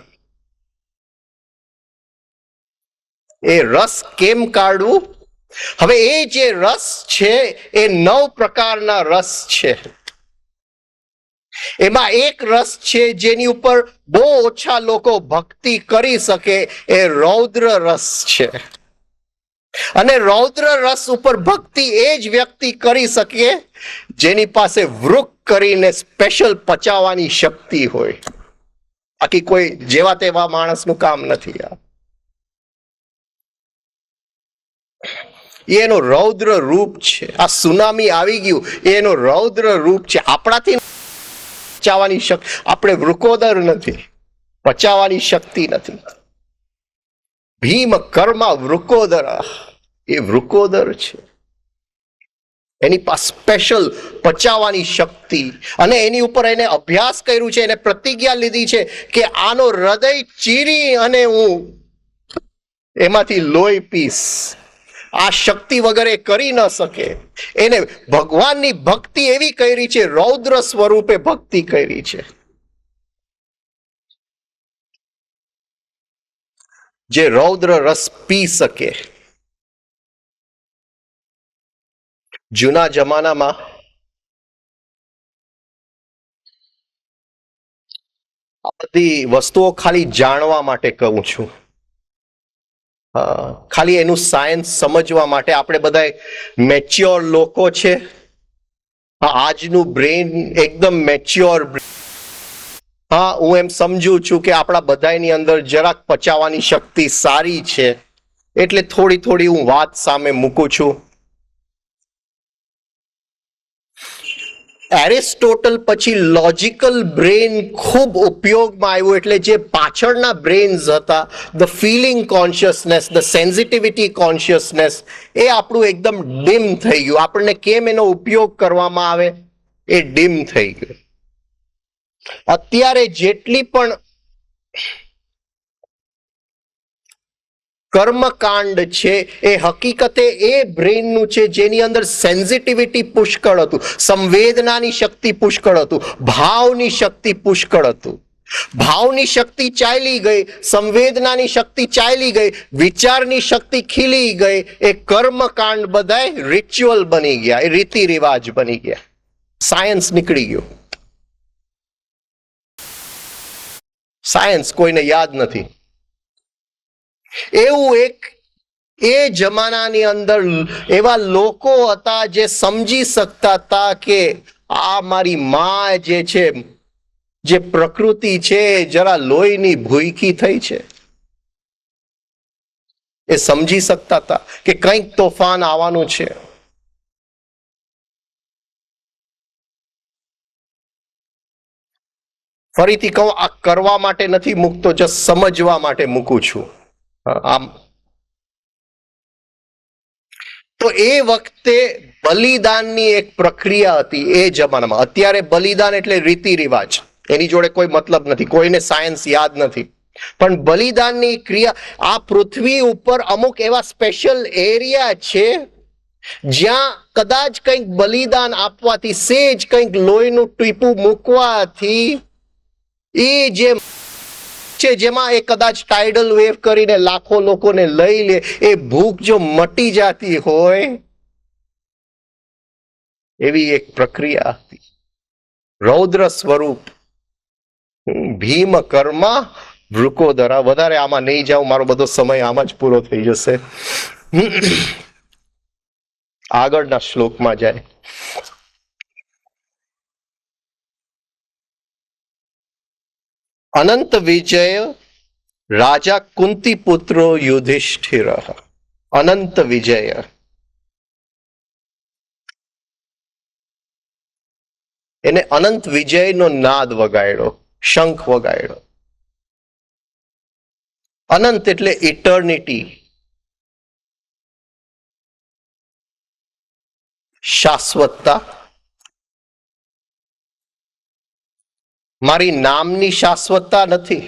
એ રસ કેમ કાઢવું? હવે એ જે રસ છે એ 9 પ્રકારના રસ છે. એમાં એક રસ છે જેની ઉપર બહુ ઓછા લોકો ભક્તિ કરી શકે, એ રૌદ્ર રસ છે. અને રૌદ્ર રસ ઉપર ભક્તિ એ જ વ્યક્તિ કરી શકે જેની પાસે વૃક કરીને સ્પેશિયલ પચાવવાની શક્તિ હોય. બાકી કોઈ જેવા તેવા માણસનું કામ નથી. એનો રૌદ્ર રૂપ છે. આ સુનામી આવી ગયું એનો રૌદ્ર રૂપ છે. આપણાથી પચાવવાની શક્તિ, આપણે વૃકોદર નથી, પચાવવાની શક્તિ નથી. ભીમ કર્મ વૃકોદર, એ વૃકોદર છે. એની પાસે સ્પેશિયલ પચાવવાની શક્તિ, અને એની ઉપર એને અભ્યાસ કર્યું છે, એને પ્રતિજ્ઞા લીધી છે કે આનો હૃદય ચીરી અને હું એમાંથી લોહી પીસ. આ શક્તિ વગર એ કરી ન શકે. એને ભગવાનની ભક્તિ એવી કરી છે, રૌદ્ર સ્વરૂપે ભક્તિ કરી છે, જે રૌદ્ર રસ પી શકે. જૂના જમાનામાં આ બધી વસ્તુઓ ખાલી જાણવા માટે કહું છું, ખાલી એનું સાયન્સ સમજવા માટે. આપણે બધા મેચ્યોર લોકો છે. આજનું બ્રેન એકદમ મેચ્યોર. હા, હું એમ સમજુ છું કે આપણા બધાની અંદર જરાક પચાવવાની શક્તિ સારી છે, એટલે થોડી થોડી હું વાત સામે મૂકું છું. એરિસ્ટોટલ પછી લોજિકલ બ્રેન ખૂબ ઉપયોગમાં આવ્યું. એટલે જે પાછળના બ્રેન્સ હતા, the feeling consciousness, the sensitivity consciousness, એ આપણું એકદમ ડીમ થઈ ગયું. આપણને કેમ એનો ઉપયોગ કરવામાં આવે એ ડીમ થઈ ગયું. અત્યારે જેટલી પણ કર્મકાંડ છે એ હકીકતે એ બ્રેનનું છે જેની અંદર સેન્સિટિવિટી પુષ્કળ હતું, સંવેદનાની શક્તિ પુષ્કળ હતું, ભાવની શક્તિ પુષ્કળ હતું. ભાવની શક્તિ ચાલી ગઈ, સંવેદનાની શક્તિ ચાલી ગઈ, વિચારની શક્તિ ખીલી ગઈ. એ કર્મકાંડ બધાય રિચ્યુઅલ બની ગયા, એ રીતિ રિવાજ બની ગયા. સાયન્સ નીકળી ગયું. સાયન્સ કોઈને યાદ નથી. એવું એક એ જમાનાની અંદર એવા લોકો હતા જે સમજી શકતા હતા કે આ મારી માં જે છે, જે પ્રકૃતિ છે, જરા લોહીની ભૂખી થઈ છે. એ સમજી શકતા હતા કે કંઈક તોફાન આવવાનું છે. ફરીથી કહું, આ કરવા માટે નથી મૂકતો, જસ્ટ સમજવા માટે મૂકું છું. આમ તો એ વખતે બલિદાનની એક પ્રક્રિયા હતી એ જમાનામાં. અત્યારે બલિદાન એટલે રીતિ રિવાજ, એની જોડે કોઈ મતલબ નથી, કોઈને સાયન્સ યાદ નથી. પણ બલિદાનની ક્રિયા, આ પૃથ્વી ઉપર અમુક એવા સ્પેશિયલ એરિયા છે જ્યાં કદાચ કંઈક બલિદાન આપવાથી, સેજ કંઈક લોહીનું ટીપું મૂકવાથી એ જે છે, જેમાં એ કદાચ ટાઇડલ વેવ કરીને લાખો લોકોને લઈ લે, એ ભૂખ જો મટી જતી હોય, એવી એક પ્રક્રિયા હતી. રૌદ્ર સ્વરૂપ ભીમ કર્મા વૃકોદરા. વધારે આમાં નહીં જાઉં, મારો બધો સમય આમાં જ પૂરો થઈ જશે. આગળના શ્લોકમાં જાય. અનંત વિજય રાજા કુંતી પુત્રો યુધિષ્ઠિર. અનંત વિજય, એને અનંત વિજયનો નાદ વગાડ્યો, શંખ વગાડ્યો. અનંત એટલે ઇટર્નિટી, શાશ્વતતા. મારી નામની શાશ્વતતા નથી.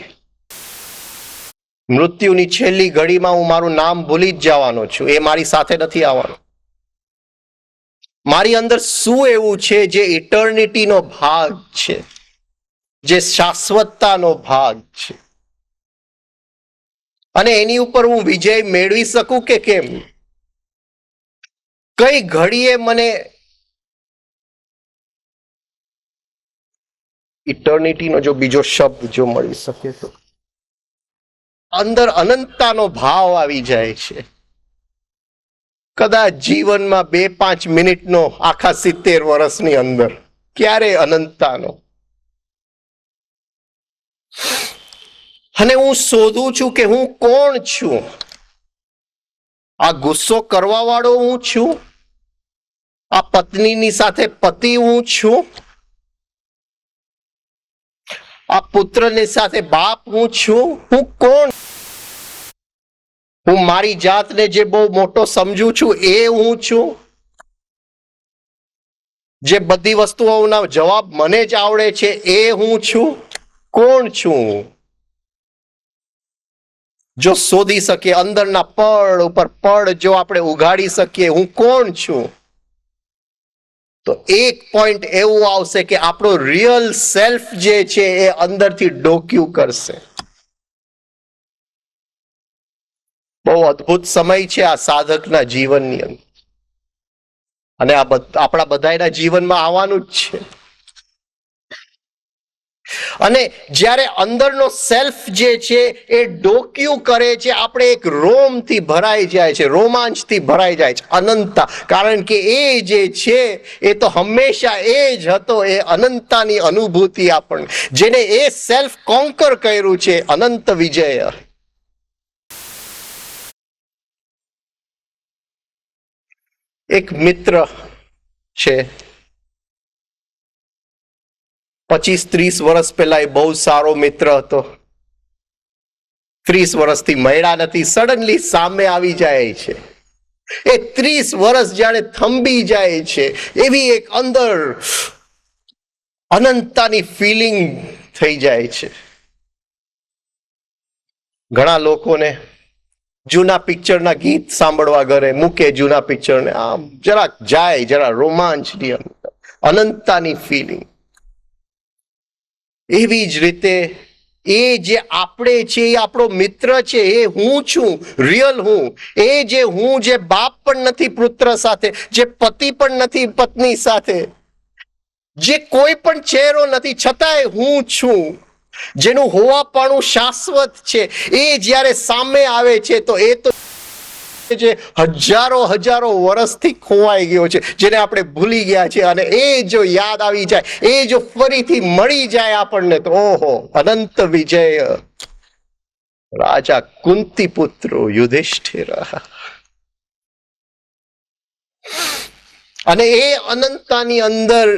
મૃત્યુની છેલ્લી ઘડીમાં હું મારું નામ ભૂલી જ જવાનો છું, એ મારી સાથે નથી આવવાનું. મારી અંદર શું એવું છે જે ઇટર્નિટીનો ભાગ છે, જે શાશ્વતતાનો ભાગ છે, અને એની ઉપર હું વિજય મેળવી શકું કે કેમ? કઈ ઘડીએ મને ઇટર્નિટીનો જો બીજો શબ્દ જો મળી શકે તો અંદર અનંતતાનો ભાવ આવી જાય છે. કદાચ જીવનમાં 2-5 મિનિટનો, આખા 70 વર્ષની અંદર ક્યારે અનંતતાનો. અને હું શોધું છું કે હું કોણ છું. આ ગુસ્સો કરવા વાળો હું છું? આ પત્નીની સાથે પતિ હું છું? આ પુત્રની સાથે બાપ હું છું? હું કોણ? હું મારી જાતને જે બહુ મોટો સમજું છું એ હું છું? જે બધી વસ્તુઓના જવાબ મને જ આવડે છે એ હું છું? કોણ છું? જો શોધી શકીએ, અંદરના પડ ઉપર પડ જો આપણે ઉઘાડી શકીએ, હું કોણ છું, તો એક પોઈન્ટ એવું આવશે કે આપણો રિયલ સેલ્ફ જે છે એ અંદરથી ડોક્યું કરશે. બહુ અદ્ભુત સમય છે આ સાધકના જીવનની અંદર, અને આ આપણા બધાના જીવનમાં આવવાનું જ છે. અને જ્યારે અંદરનો સેલ્ફ જે છે એ ડોક્યું કરે છે, આપણે એક રોમથી ભરાઈ જાય છે, રોમાંચથી ભરાઈ જાય છે, અનંતતા. કારણ કે એ જે છે એ તો હંમેશા એ જ હતો, એ અનંતતાની અનુભૂતિ આપણને, જેને એ સેલ્ફ કોન્કર કર્યું છે, અનંત વિજય. એક મિત્ર છે, 25-30 વર્ષ પહેલા એ બહુ સારો મિત્ર હતો. 30 વર્ષથી મળ્યા નથી, સડનલી સામે આવી જાય છે. એ 30 વર્ષ જાણે થંભી જાય છે, એવી એક અંદર અનંતતાની ફિલિંગ થઈ જાય છે. ઘણા લોકોને જૂના પિક્ચરના ગીત સાંભળવા ઘરે મૂકે, જૂના પિક્ચરને આમ જરાક જાય, જરા રોમાંચની અંદર અનંતતાની ફિલિંગ. એવી જ રીતે એ જે આપણે છે, એ આપણો મિત્ર છે, એ હું છું, રિયલ હું. એ જે હું, જે બાપ પણ નથી પુત્ર સાથે, જે પતિ પણ નથી પત્ની સાથે, જે કોઈ પણ ચહેરો નથી, છતાંય હું છું, જેનું હોવાપણું શાશ્વત છે, એ જ્યારે સામે આવે છે તો એ તો જે હજારો હજારો વર્ષથી ખોવાઈ ગયો છે, જેને આપણે ભૂલી ગયા છે, અને એ જો યાદ આવી જાય, એ જો ફરીથી મળી જાય આપણને, તો ઓહો, અનંત વિજય રાજા કુંતી પુત્રો યુધિષ્ઠિર. અને એ અનંતતાની અંદર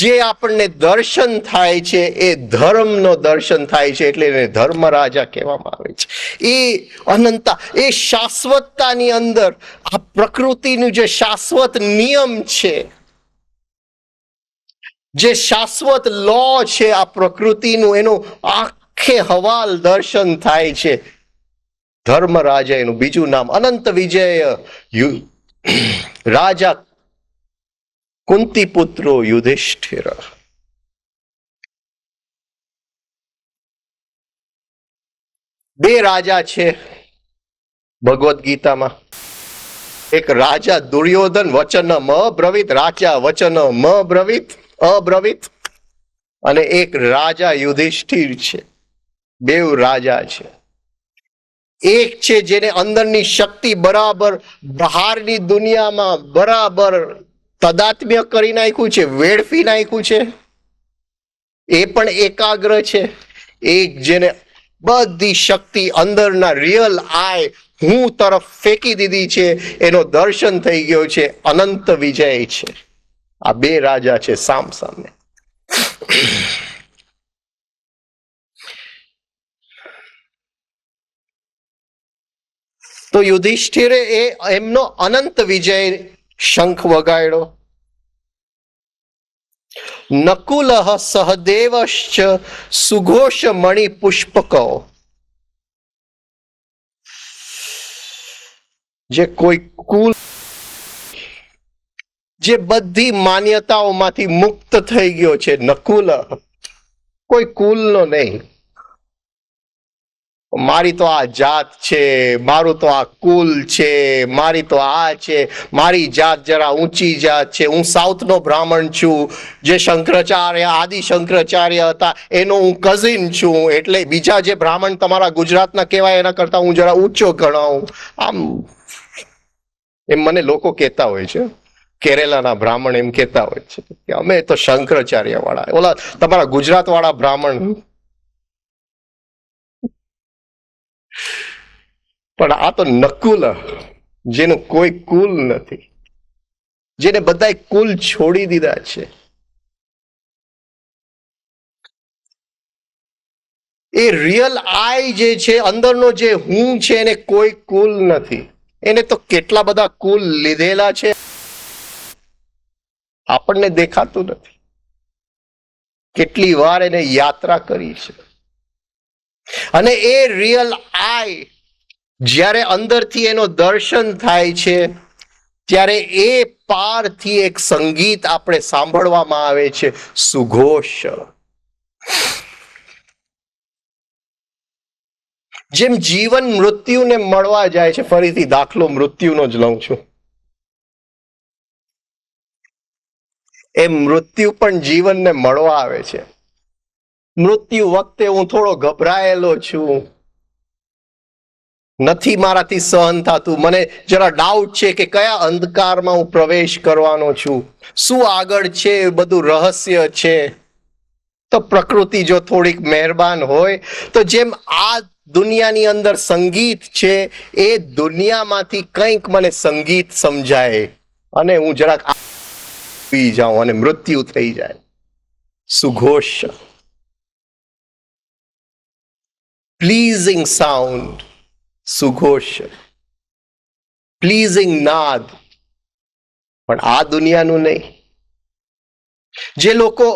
જે આપણને દર્શન થાય છે, એ ધર્મનો દર્શન થાય છે, એટલે એને ધર્મ રાજા કહેવામાં આવે છે. એ અનંતતા, એ શાશ્વતતાની અંદર આ પ્રકૃતિનું જે શાશ્વત નિયમ છે, જે શાશ્વત લો છે આ પ્રકૃતિનું, એનું આખે હવાલ દર્શન થાય છે. ધર્મ રાજા એનું બીજું નામ. અનંત વિજય રાજા કુંતી પુત્રો યુધિષ્ઠિર. બે રાજા છે ભગવદ્ ગીતામાં. એક રાજા દુર્યોધન વચન બ્રવીત, રાજા વચન બ્રવીત અબ્રવીત, અને એક રાજા યુધિષ્ઠિર છે. બેવ રાજા છે. એક છે જેને અંદરની શક્તિ બરાબર બહારની દુનિયામાં બરાબર તદાત્મ્ય કરી નાખ્યું છે, વેડફી નાખ્યું છે, એ પણ એકાગ્ર છે. એક જેને બધી શક્તિ અંદરના રિયલ આય હું તરફ ફેંકી દીધી છે, એનો દર્શન થઈ ગયો છે, અનંત વિજય છે. આ બે રાજા છે સામ સામે. તો યુધિષ્ઠિરે એ એમનો અનંત વિજય શંખ વગાડ્યો. નકુલ સહદેવશ્ચ સુઘોષ મણિ પુષ્પકો. જે કોઈ કુલ, જે બધી માન્યતાઓમાંથી મુક્ત થઈ ગયો છે, નકુલ, કોઈ કુલનો નહીં. મારી તો આ જાત છે, મારું તો આ કુલ છે, મારી તો આ છે, મારી જાત જરા ઊંચી જાત છે, હું સાઉથનો બ્રાહ્મણ છું, જે શંકરાચાર્ય આદિ શંકરાચાર્ય હતા એનો હું કઝિન છું, એટલે બીજા જે બ્રાહ્મણ તમારા ગુજરાતના કહેવાય એના કરતા હું જરા ઊંચો ગણાવું. આમ એમ મને લોકો કહેતા હોય છે. કેરેલાના બ્રાહ્મણ એમ કહેતા હોય છે કે અમે તો શંકરાચાર્ય વાળા, ઓલા તમારા ગુજરાત વાળા બ્રાહ્મણ. પણ આ તો નકુલ, જેનું કોઈ કુલ નથી, જેને બધાય કુલ છોડી દીધા છે. એ રિયલ આઈ જે છે, અંદરનો જે હું છે, એને કોઈ કુલ નથી. એને તો કેટલા બધા કુલ લીધેલા છે, આપણને દેખાતું નથી. કેટલી વાર એને યાત્રા કરી છે. અને એ રિયલ આઈ જ્યારે અંદરથી એનો દર્શન થાય છે, ત્યારે એ પારથી એક સંગીત આપણે સાંભળવામાં આવે છે, સુઘોષ. જેમ જીવન મૃત્યુને મળવા જાય છે, ફરીથી દાખલો મૃત્યુનો જ લઉં છું, એ મૃત્યુ પણ જીવનને મળવા આવે છે. મૃત્યુ વખતે હું થોડો ગભરાયેલો છું, નથી મારાથી સહન થતું, મને જરા ડાઉટ છે કે કયા અંધકારમાં હું પ્રવેશ કરવાનો છું, શું આગળ છે, બધું રહસ્ય છે. તો પ્રકૃતિ જો થોડીક મહેરબાન હોય તો જેમ આ દુનિયાની અંદર સંગીત છે, એ દુનિયામાંથી કંઈક મને સંગીત સમજાય અને હું જરાક પી જાઉં અને મૃત્યુ થઈ જાય. સુઘોષ, પ્લીઝિંગ સાઉન્ડ, સુઘોષ, પ્લીઝિંગ નાદ. પણ આ દુનિયાનું નહીં. જે લોકો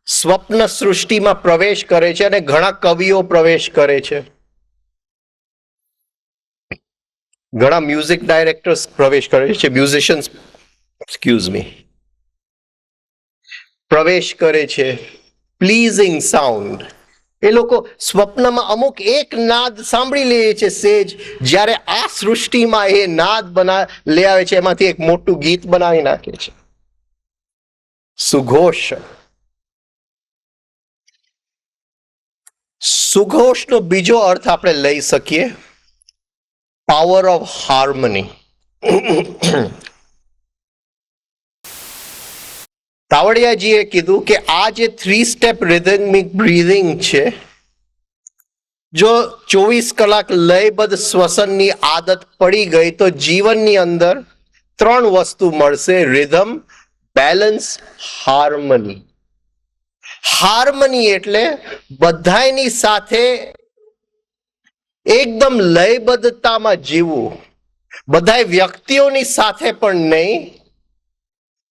સ્વપ્ન સૃષ્ટિમાં પ્રવેશ કરે છે, અને ઘણા કવિઓ પ્રવેશ કરે છે, ઘણા મ્યુઝિક ડાયરેક્ટર્સ પ્રવેશ કરે છે, મ્યુઝિશિયન્સ એક્સક્યુઝ મી પ્રવેશ કરે છે. પ્લીઝિંગ સાઉન્ડ, એ લોકો સ્વપ્નમાં અમુક એક નાદ સાંભળી લે છે સેજ, જ્યારે આ સૃષ્ટિમાં એ નાદ લે આવે છે, એમાંથી એક મોટું ગીત બનાવી નાખે છે. સુઘોષ. સુઘોષનો બીજો અર્થ આપણે લઈ શકીએ પાવર ઓફ હાર્મની. તાવડિયાજીએ કીધું કે આ જે 3 સ્ટેપ રિધમિક બ્રીધિંગ છે, જો 24 કલાક લયબદ્ધ શ્વસનની આદત પડી ગઈ તો જીવનની અંદર 3 વસ્તુ મળશે: રિધમ, બેલેન્સ, હાર્મની. હાર્મની એટલે બધાની સાથે એકદમ લયબદ્ધતામાં જીવવું. બધા વ્યક્તિઓની સાથે પણ નહીં,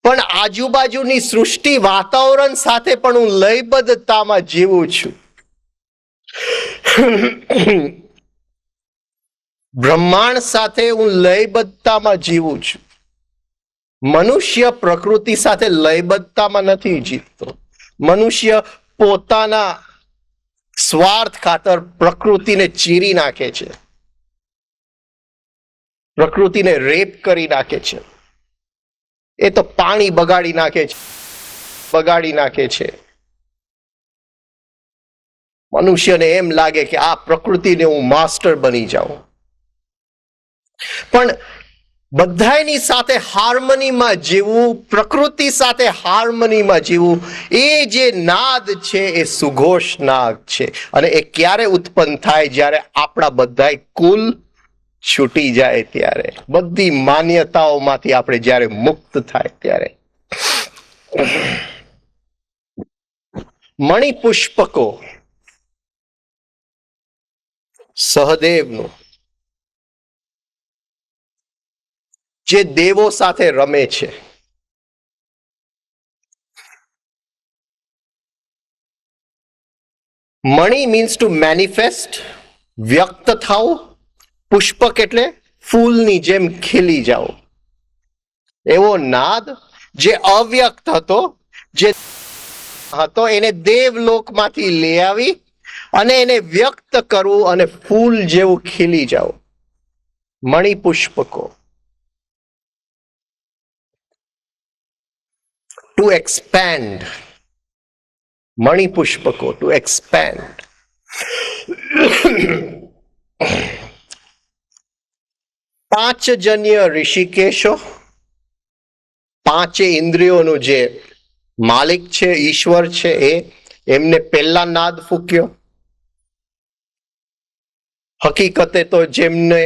પણ આજુબાજુની સૃષ્ટિ વાતાવરણ સાથે પણ હું લયબદ્ધતામાં જીવું છું. બ્રહ્માંડ સાથે હું લયબદ્ધતામાં જીવું છું. મનુષ્ય પ્રકૃતિ સાથે લયબદ્ધતામાં નથી જીવતો. મનુષ્ય પોતાના સ્વાર્થ ખાતર પ્રકૃતિને ચીરી નાખે છે, પ્રકૃતિને રેપ કરી નાખે છે. એ તો પાણી બગાડી નાખે છે. મનુષ્યને એમ લાગે કે આ પ્રકૃતિને હું માસ્ટર બની જાઉં. પણ બધાની સાથે હાર્મનીમાં જીવવું, પ્રકૃતિ સાથે હાર્મનીમાં જીવવું, એ જે નાદ છે એ સુઘોષ નાદ છે. અને એ ક્યારે ઉત્પન્ન થાય? જ્યારે આપણા બધા કુલ છૂટી જાય ત્યારે, બધી માન્યતાઓમાંથી આપણે જ્યારે મુક્ત થાય ત્યારે. મણિપુષ્પકો સહદેવનું, જે દેવો સાથે રમે છે. મણિ મીન્સ ટુ મેનિફેસ્ટ, વ્યક્ત થાવ. પુષ્પક એટલે ફૂલની જેમ ખીલી જાઓ. એવો નાદ જે અવ્યક્ત હતો, એને દેવલોકમાંથી લઈ આવી અને એને વ્યક્ત કરવું અને ફૂલ જેવું ખીલી જાઓ. મણિપુષ્પકો. To expand. મણિપુષ્પકો ટુ એક્સપેન્ડ. પાંચજન્ય ઋષિકેશો, પાંચે ઇન્દ્રિયોનું જે માલિક છે, ઈશ્વર છે, એમને પહેલા નાદ ફૂક્યો. હકીકતે તો જેમને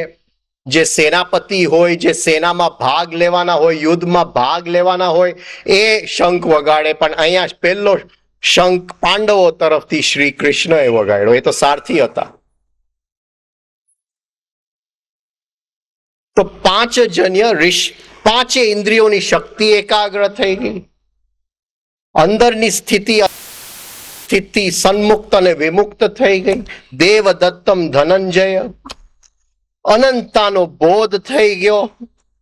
જે સેનાપતિ હોય, જે સેનામાં ભાગ લેવાના હોય, યુદ્ધમાં ભાગ લેવાના હોય, એ શંખ વગાડે. પણ અહીંયા પહેલો શંખ પાંડવો તરફથી શ્રી કૃષ્ણએ વગાડ્યો. એ તો સારથી હતા. તો પાંચજન્ય પાંચે ઇન્દ્રિયોની શક્તિ એકાગ્ર થઈ ગઈ. અંદરની સ્થિતિ સન્મુક્ત અને વિમુક્ત થઈ ગઈ. દેવદત્તમ ધનંજય, અનંતાનો બોધ થઈ ગયો.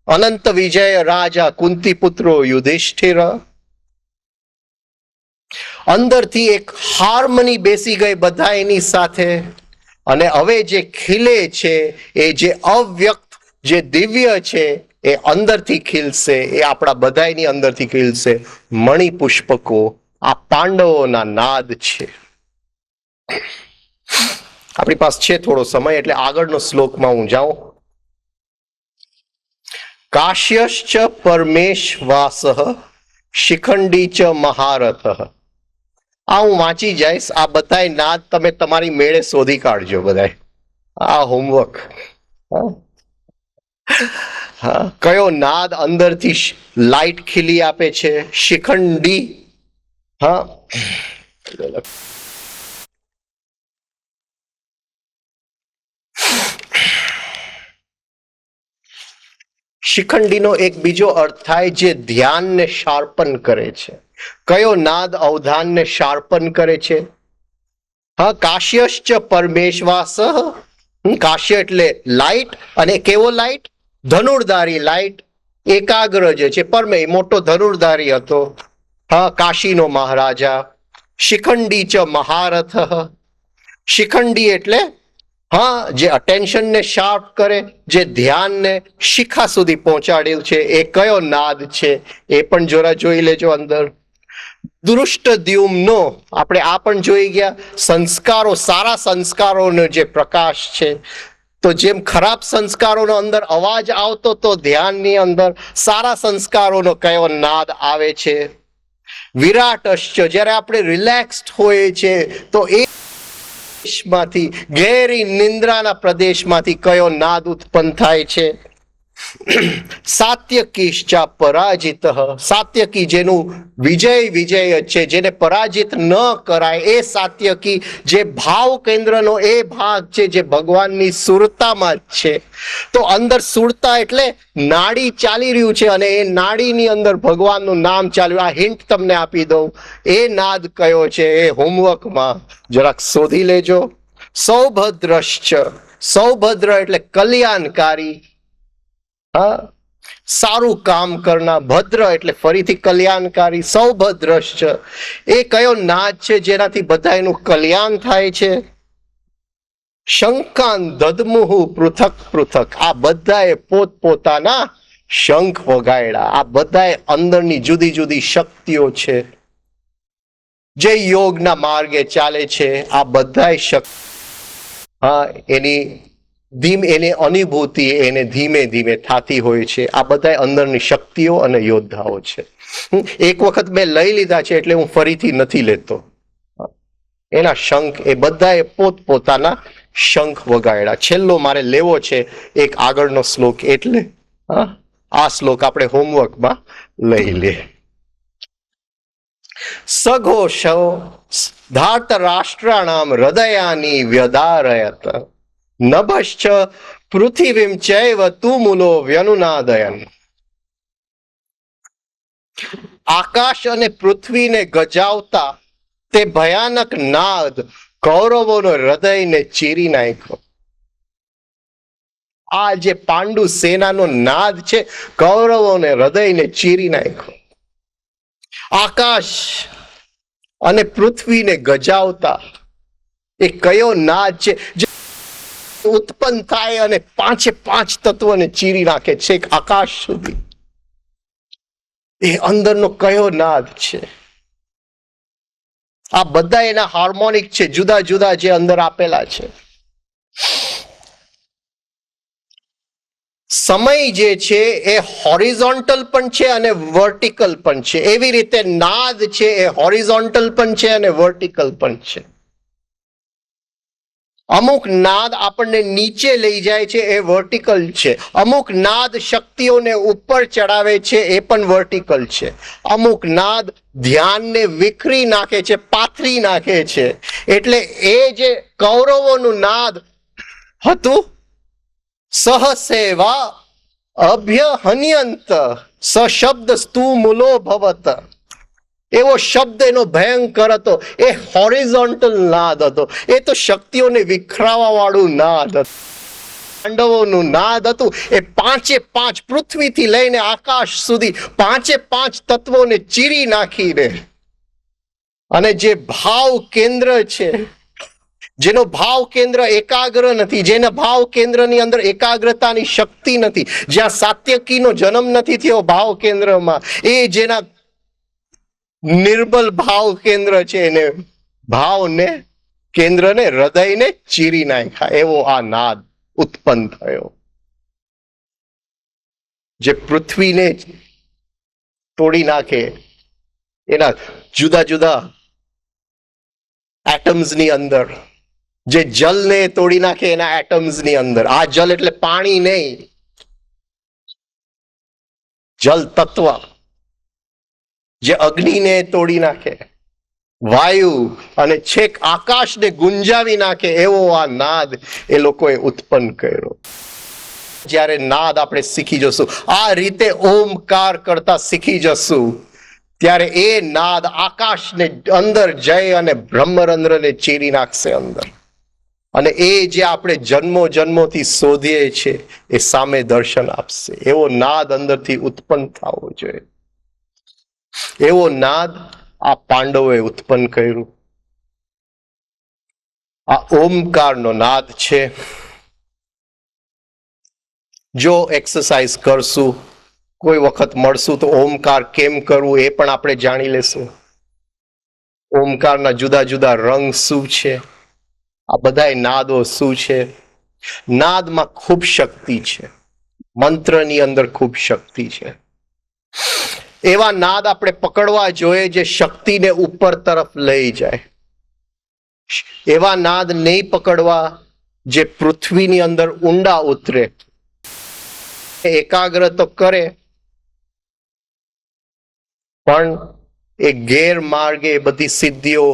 અનંત વિજય રાજા કુંતી પુત્રો યુધિષ્ઠિર. અંદરથી એક હાર્મની બેસી ગઈ બધા એની સાથે. અને હવે જે ખીલે છે, એ જે અવ્યક્ત, જે દિવ્ય છે, એ અંદરથી ખીલશે. એ આપણા બધાની અંદરથી ખીલશે. મણિપુષ્પકો આ પાંડવોના નાદ છે. આપણી પાસે છે થોડો સમય, એટલે આગળનો શ્લોકમાં હું જાઉં. કાશ્યશ્ચ પરમેશવાસઃ શિખંડી ચ મહારથ. આ હું વાંચી જઈશ. આ બધાય નાદ તમે તમારી મેળે શોધી કાઢજો. બધાય આ હોમવર્ક. હા, કયો નાદ અંદરથી લાઈટ ખીલી આપે છે? શિખંડી. હા, શિખંડીનો એક બીજો અર્થ થાય જે ધ્યાનને શાર્પન કરે છે. કયો નાદ અવધાનને શાર્પન કરે છે? હા, કાશ્યશ્ચ પરમેશવાસ. કાશ્ય એટલે લાઈટ. અને કેવો લાઈટ? ધનુર્ધારી લાઈટ. એકાગ્ર જે છે, પરમેય મોટો ધનુર્ધારી હતો. હા, કાશીનો મહારાજા. શિખંડી ચ મહારથ. શિખંડી એટલે હા, જે અટેન્શનને શાર્પ કરે, જે ધ્યાનને શિખા સુધી પહોંચાડેલ છે. એ કયો નાદ છે? એ પણ જરા જોઈ લેજો અંદર. દૃષ્ટદ્યુમ્નો આપણે આ પણ જોઈ ગયા. સંસ્કારો, સારા સંસ્કારોનો જે પ્રકાશ છે, તો જેમ ખરાબ સંસ્કારોનો અંદર અવાજ આવતો તો ધ્યાનની અંદર સારા સંસ્કારોનો કયો નાદ આવે છે? વિરાટશ્ચ, જ્યારે આપણે રિલેક્સ્ડ હોઈએ છે તો એ માંથી ગહેરી નિંદ્રાના પ્રદેશમાંથી કયો નાદ ઉત્પન્ન થાય છે? સાત્યકીશ્ચા પરાજિત, સાત્યકી જેનું વિજય છે, જેને પરાજિત ન કરાય, એ સાત્યકી જે ભાવ કેન્દ્રનો એ ભાગ છે જે ભગવાનની સુરતામાં જ છે. તો અંદર સુરતા એટલે નાડી ચાલી રહ્યું છે અને એ નાડીની અંદર ભગવાનનું નામ ચાલ્યું. આ હિન્ટ તમને આપી દઉં, એ નાદ કયો છે એ હોમવર્કમાં જરાક શોધી લેજો. સૌભદ્રશ્ચ, સૌભદ્ર એટલે કલ્યાણકારી, હા, સારું કામ કરનાર. ભદ્ર એટલે ફરીથી કલ્યાણકારી. સૌભદ્રશ્ચ એ કયો નાદ છે જેનાથી બધાનું કલ્યાણ થાય છે? શંકાન દદમુહુ પૃથક પૃથક, આ બધાએ પોતપોતાના શંખ વગાડ્યા. આ બધાએ અંદરની જુદી જુદી શક્તિઓ છે જે યોગના માર્ગે ચાલે છે. આ બધાય શક્તિ, હા, એની અનુભૂતિ એને ધીમે ધીમે થતી હોય છે. આ બધા અંદરની શક્તિઓ અને યોદ્ધાઓ છે. એક વખત મેં લઈ લીધા છે એટલે હું ફરીથી નથી લેતો. એના શંખ, એ બધાએ પોતપોતાના શંખ વગાડ્યા. છેલ્લો મારે લેવો છે એક આગળનો શ્લોક, એટલે આ શ્લોક આપણે હોમવર્કમાં લઈ લે. સઘોષો ધાર્તરાષ્ટ્રાણામ હૃદયાની વ્યદારયત, નભશ્ચ પૃથિવીમ ચૈવ તુમુલો વ્યનુનાદયન. આકાશ અને પૃથ્વીને ગજાવતા તે ભયાનક નાદ કૌરવોનો હૃદયને ચીરી નાખ્યો. આ જે પાંડુ સેનાનો નાદ છે કૌરવોને હૃદયને ચીરી નાખ્યો. આકાશ અને પૃથ્વીને ગજાવતા એ કયો નાદ છે જે ઉત્પન્ન થાય અને પાંચે પાંચ તત્વોને ચીરી નાખે છે આકાશ સુધી? એ અંદરનો કયો નાદ છે? આ બધા એના હાર્મોનિક છે, જુદા જુદા જે અંદર આપેલા છે. સમય જે છે એ હોરિઝોન્ટલ પણ છે અને વર્ટિકલ પણ છે. એવી રીતે નાદ છે એ હોરિઝોન્ટલ પણ છે અને વર્ટિકલ પણ છે. અમુક નાદ આપણને નીચે લઈ જાય છે, એ વર્ટિકલ છે. અમુક નાદ શક્તિઓને ઉપર ચડાવે છે, એ પણ વર્ટિકલ છે. અમુક નાદ ધ્યાનને વિખરી નાખે છે, પાથરી નાખે છે. એટલે એ જે કૌરવોનું નાદ હતું, સહસેવા અભ્યહન્યંત સશબ્દ સ્તુમૂલો ભવત, એવો શબ્દ એનો ભયંકર હતો. એ હોરિઝોન્ટલ નાદ હતો. એ તો શક્તિઓને વિખરાવા વાળું નાદ હતું. પાંડવોનું નાદ હતું એ પાંચે પાંચ, પૃથ્વીથી લઈને આકાશ સુધી પાંચે પાંચ તત્વોને ચીરી નાખીને, અને જે ભાવ કેન્દ્ર છે, જેનો ભાવ કેન્દ્ર એકાગ્ર નથી, જેના ભાવ કેન્દ્રની અંદર એકાગ્રતાની શક્તિ નથી, જ્યાં સાત્યકીનો જન્મ નથી થયો ભાવ કેન્દ્રમાં, એ જેના નિર્બલ ભાવ કેન્દ્ર છે, એને ભાવને કેન્દ્રને, હૃદયને ચીરી નાખ્યા. એવો આ નાદ ઉત્પન્ન થયો જે પૃથ્વીને તોડી નાખે, એના જુદા જુદા એટમ્સની અંદર, જે જલને તોડી નાખે એના એટમ્સની અંદર. આ જલ એટલે પાણી નહીં, જલ તત્વ. જે અગ્નિને તોડી નાખે, વાયુ, અને છેક આકાશને ગુંજાવી નાખે, એવો આ નાદ એ લોકોએ ઉત્પન્ન કર્યો. જ્યારે નાદ આપણે શીખી જશું, આ રીતે ઓમકાર કરતા શીખી જશું, ત્યારે એ નાદ આકાશને અંદર જઈ અને બ્રહ્મરંધ્રને ચીરી નાખશે અંદર. અને એ જે આપણે જન્મો જન્મોથી શોધીએ છીએ એ સામે દર્શન આપશે. એવો નાદ અંદરથી ઉત્પન્ન થવો જોઈએ. એવો નાદ આ પાંડવોએ ઉત્પન્ન કર્યું. આ ઓમકારનો નાદ છે. જો એક્સરસાઇઝ કરશું, કોઈ વખત મળશું તો ઓમકાર કેમ કરવું એ પણ આપણે જાણી લેશું. ઓમકારના જુદા જુદા રંગ શું છે, આ બધા નાદો શું છે, નાદમાં ખૂબ શક્તિ છે, મંત્રની અંદર ખૂબ શક્તિ છે. એવા નાદ આપણે પકડવા જોઈએ જે શક્તિને ઉપર તરફ લઈ જાય. એવા નાદ નહીં પકડવા જે પૃથ્વીની અંદર ઊંડા ઉતરે. એકાગ્ર તો કરે પણ એ ગેરમાર્ગે એ બધી સિદ્ધિઓ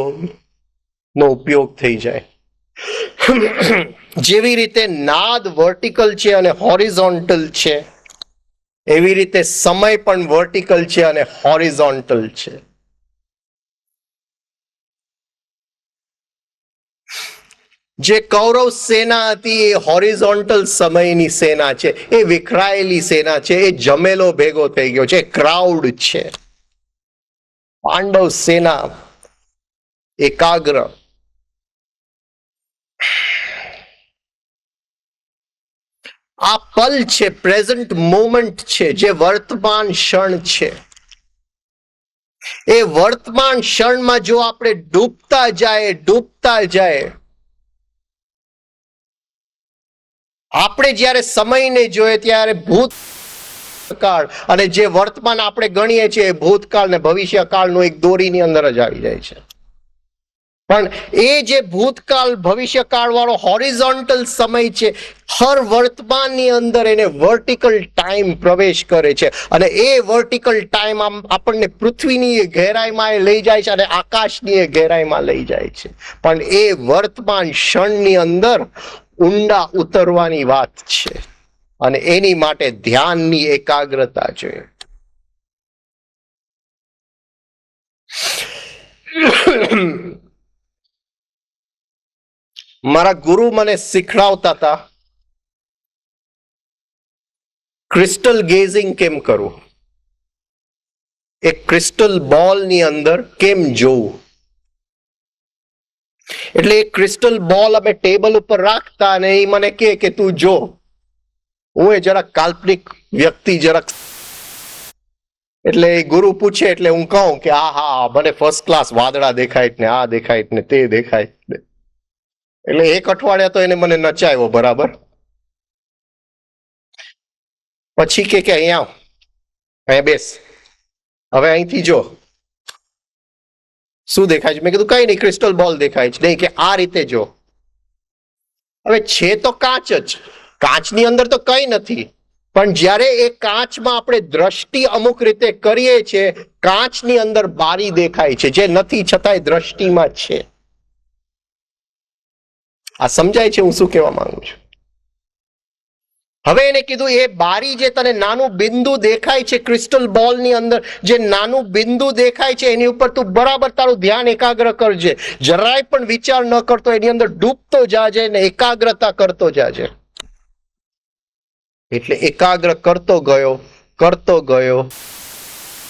નો ઉપયોગ થઈ જાય. જેવી રીતે નાદ વર્ટિકલ છે અને હોરિઝોન્ટલ છે, એવી રીતે સમય પણ વર્ટિકલ છે અને હોરિઝોન્ટલ છે. જે કૌરવ સેના હતી એ હોરિઝોન્ટલ સમયની સેના છે, એ વિખરાયેલી સેના છે, એ જમેલો ભેગો થઈ ગયો છે, ક્રાઉડ છે. પાંડવ સેના એકાગ્ર. આ પલ છે, પ્રેઝન્ટ મોમેન્ટ છે, જે વર્તમાન ક્ષણ છે. એ વર્તમાન ક્ષણમાં જો આપણે ડૂબતા જાય, આપણે જ્યારે સમયને જોઈએ ત્યારે ભૂતકાળ અને જે વર્તમાન આપણે ગણીએ છીએ ભૂતકાળ ને ભવિષ્યકાળનું એક દોરીની અંદર જ આવી જાય છે. પણ એ જે ભૂતકાળ ભવિષ્યકાળ વાળો હોરિઝોન્ટલ સમય છે, હર વર્તમાનની અંદર એને વર્ટિકલ ટાઈમ પ્રવેશ કરે છે અને એ વર્ટિકલ ટાઈમ આપણને પૃથ્વીની ગહેરાઈમાં લઈ જાય છે અને આકાશની ગહેરાઈમાં લઈ જાય છે. પણ એ વર્તમાન ક્ષણની અંદર ઊંડા ઉતરવાની વાત છે અને એની માટે ધ્યાનની એકાગ્રતા છે. મારા ગુરુ મને શીખડાવતા હતા ક્રિસ્ટલ ગેઝિંગ કેમ કરવું, એક ક્રિસ્ટલ બોલની અંદર કેમ જોવું. એટલે એ ક્રિસ્ટલ બોલ અમે ટેબલ ઉપર રાખતા અને એ મને કે તું જો. હું એ જરાક કાલ્પનિક વ્યક્તિ એટલે એ ગુરુ પૂછે એટલે હું કહું કે હા મને ફર્સ્ટ ક્લાસ વાદળા દેખાય ને આ દેખાય ને તે દેખાય. એટલે એક અઠવાડિયા તો એને મને નચાવ્યો બરાબર. પછી કે અહીંયા બેસ, હવે અહીંથી જો શું દેખાય છે. મેં કીધું કઈ નહીં, ક્રિસ્ટલ બોલ દેખાય છે. નહીં કે આ રીતે જો. હવે છે તો કાચ જ, કાચની અંદર તો કઈ નથી, પણ જ્યારે એ કાચમાં આપણે દ્રષ્ટિ અમુક રીતે કરીએ છીએ, કાચની અંદર બારી દેખાય છે જે નથી છતાંય દ્રષ્ટિમાં છે. આ સમજાય છે હું શું કહેવા માંગુ છું? હવે એને કીધું એ બારી જે તને નાનું બિંદુ દેખાય છે ક્રિસ્ટલ બોલની અંદર, જે નાનું બિંદુ દેખાય છે એની ઉપર તું બરાબર તારું ધ્યાન એકાગ્ર કરજે. જરાય પણ વિચાર ન કરતો, એની અંદર ડૂબતો જાજે ને એકાગ્રતા કરતો જાજે. એટલે એકાગ્ર કરતો ગયો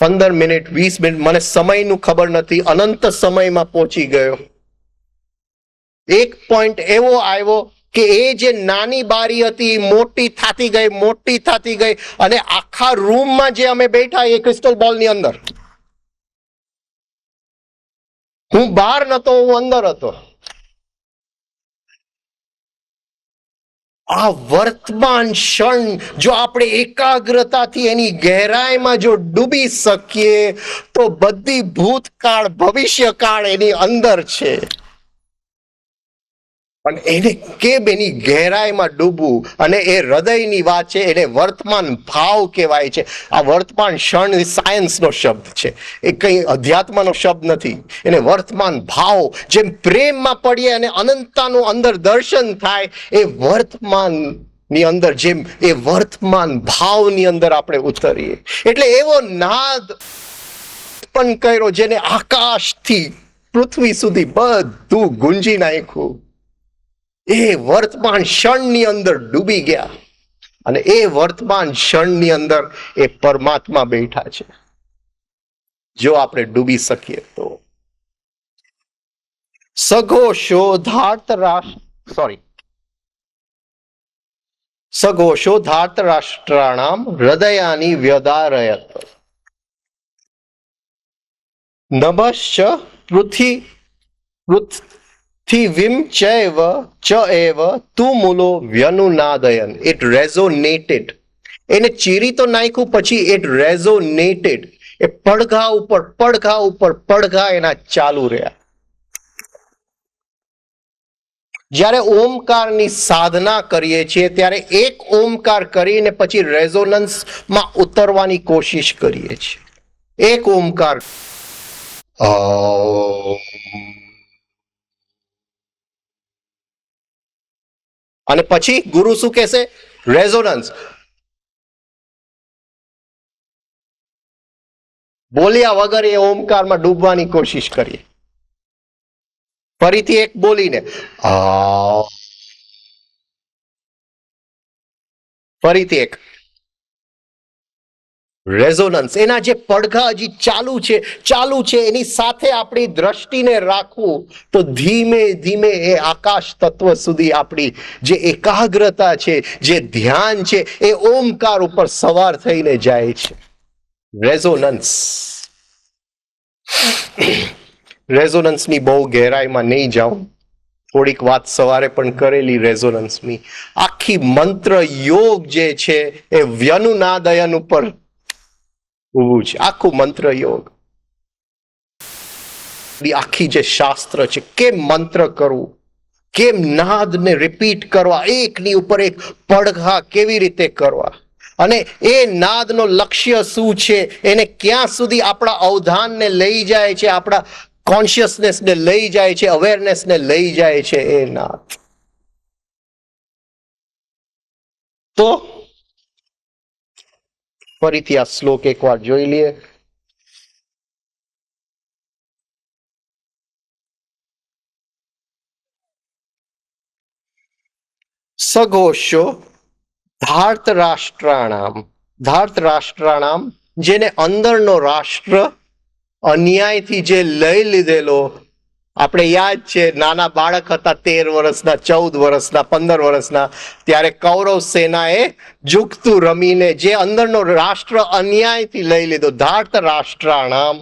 15 મિનિટ 20 મિનિટ, મને સમયનું ખબર નથી, અનંત સમયમાં પહોંચી ગયો. એક પોઈન્ટ એવો આવ્યો કે એ જે નાની બારી હતી મોટી થતી ગઈ અને આખા રૂમમાં જે અમે બેઠા એ ક્રિસ્ટલ બોલની અંદર, હું બહાર નતો, હું અંદર હતો. આ વર્તમાન ક્ષણ જો આપણે એકાગ્રતાથી એની ગહેરાઈમાં જો ડૂબી શકીએ તો બધી ભૂતકાળ ભવિષ્યકાળ એની અંદર છે. પણ એને કેમ એની ગહેરાઈમાં ડૂબવું, અને એ હૃદયની વાત છે, એને વર્તમાન ભાવ કહેવાય છે. આ વર્તમાન ક્ષણ સાયન્સનો શબ્દ છે, એ કઈ અધ્યાત્મનો શબ્દ નથી. એને વર્તમાન ભાવ, જેમ પ્રેમમાં પડીએ અને અનંતતાનું અંદર દર્શન થાય, એ વર્તમાનની અંદર જેમ એ વર્તમાન ભાવની અંદર આપણે ઉતરીએ. એટલે એવો નાદ ઉત્પન્ન કર્યો જેને આકાશથી પૃથ્વી સુધી બધું ગુંજી નાખ્યું. એ વર્તમાન ક્ષણની અંદર ડૂબી ગયા અને એ વર્તમાન ક્ષણની અંદર એ પરમાત્મા બેઠા છે. જો આપણે ડૂબી શકીએ તો સઘોષો ધાર્તરાષ્ટ્રાણામ હૃદયાની વ્યદારયત નભશ્ચ થી વિમ ચૈવ ચ એવ તું મૂલો વ્યનુનાદયન. ઇટ રેઝોનેટેડ. એને ચીરી તો નાખ્યું, પછી ઇટ રેઝોનેટેડ. એ પડઘા ઉપર પડઘા ઉપર પડઘા એના ચાલુ રહ્યા. જ્યારે ઓમકારની સાધના કરીએ છીએ ત્યારે એક ઓમકાર કરીને પછી રેઝોનન્સમાં ઉતરવાની કોશિશ કરીએ છીએ. એક ઓમકાર અને પછી ગુરુ શું કહેશે? રેઝોનન્સ. બોલ્યા વગર એ ઓમકારમાં ડૂબવાની કોશિશ કરીએ. ફરીથી એક બોલીને ફરીથી એક રેઝોનન્સ. એના જે પડઘા હજી ચાલુ છે એની સાથે આપણી દ્રષ્ટિને રાખવું તો ધીમે ધીમે એ આકાશ તત્વ સુધી આપણી જે એકાગ્રતા છે, જે ધ્યાન છે, એ ઓમકાર ઉપર સવાર થઈને જાય છે. રેઝોનન્સ. રેઝોનન્સની બહુ ગહેરાઈમાં નહીં જાઉં. થોડીક વાત સવારે પણ કરેલી રેઝોનન્સની. આખી મંત્ર યોગ જે છે એ વ્યનુનાદયન ઉપર ઊભું છે. આખું મંત્ર યોગ. આખી જે શાસ્ત્ર છે, કેમ મંત્ર કરવું, કેમ નાદને રિપીટ કરવા, એકની ઉપર એક પડઘા કેવી રીતે કરવા, અને એ નાદનો લક્ષ્ય શું છે, એને ક્યાં સુધી આપણા અવધાનને લઈ જાય છે, આપણા કોન્શિયસનેસને લઈ જાય છે, અવેરનેસને લઈ જાય છે એ નાદ. તો ફરીથી આ શ્લોક એકવાર જોઈ લઈએ. સઘોષો ધાર્તરાષ્ટ્રાણામ, જેને અંદરનો રાષ્ટ્ર અન્યાયથી જે લઈ લીધેલો. આપણે યાદ છે, નાના બાળક હતા, 13 વર્ષના, 14 વર્ષના, 15 વર્ષના, ત્યારે કૌરવ સેનાએ જુગતું રમીને જે અંદરનો રાષ્ટ્ર અન્યાયથી લઈ લીધો. ધાર્ત રાષ્ટ્રાણામ,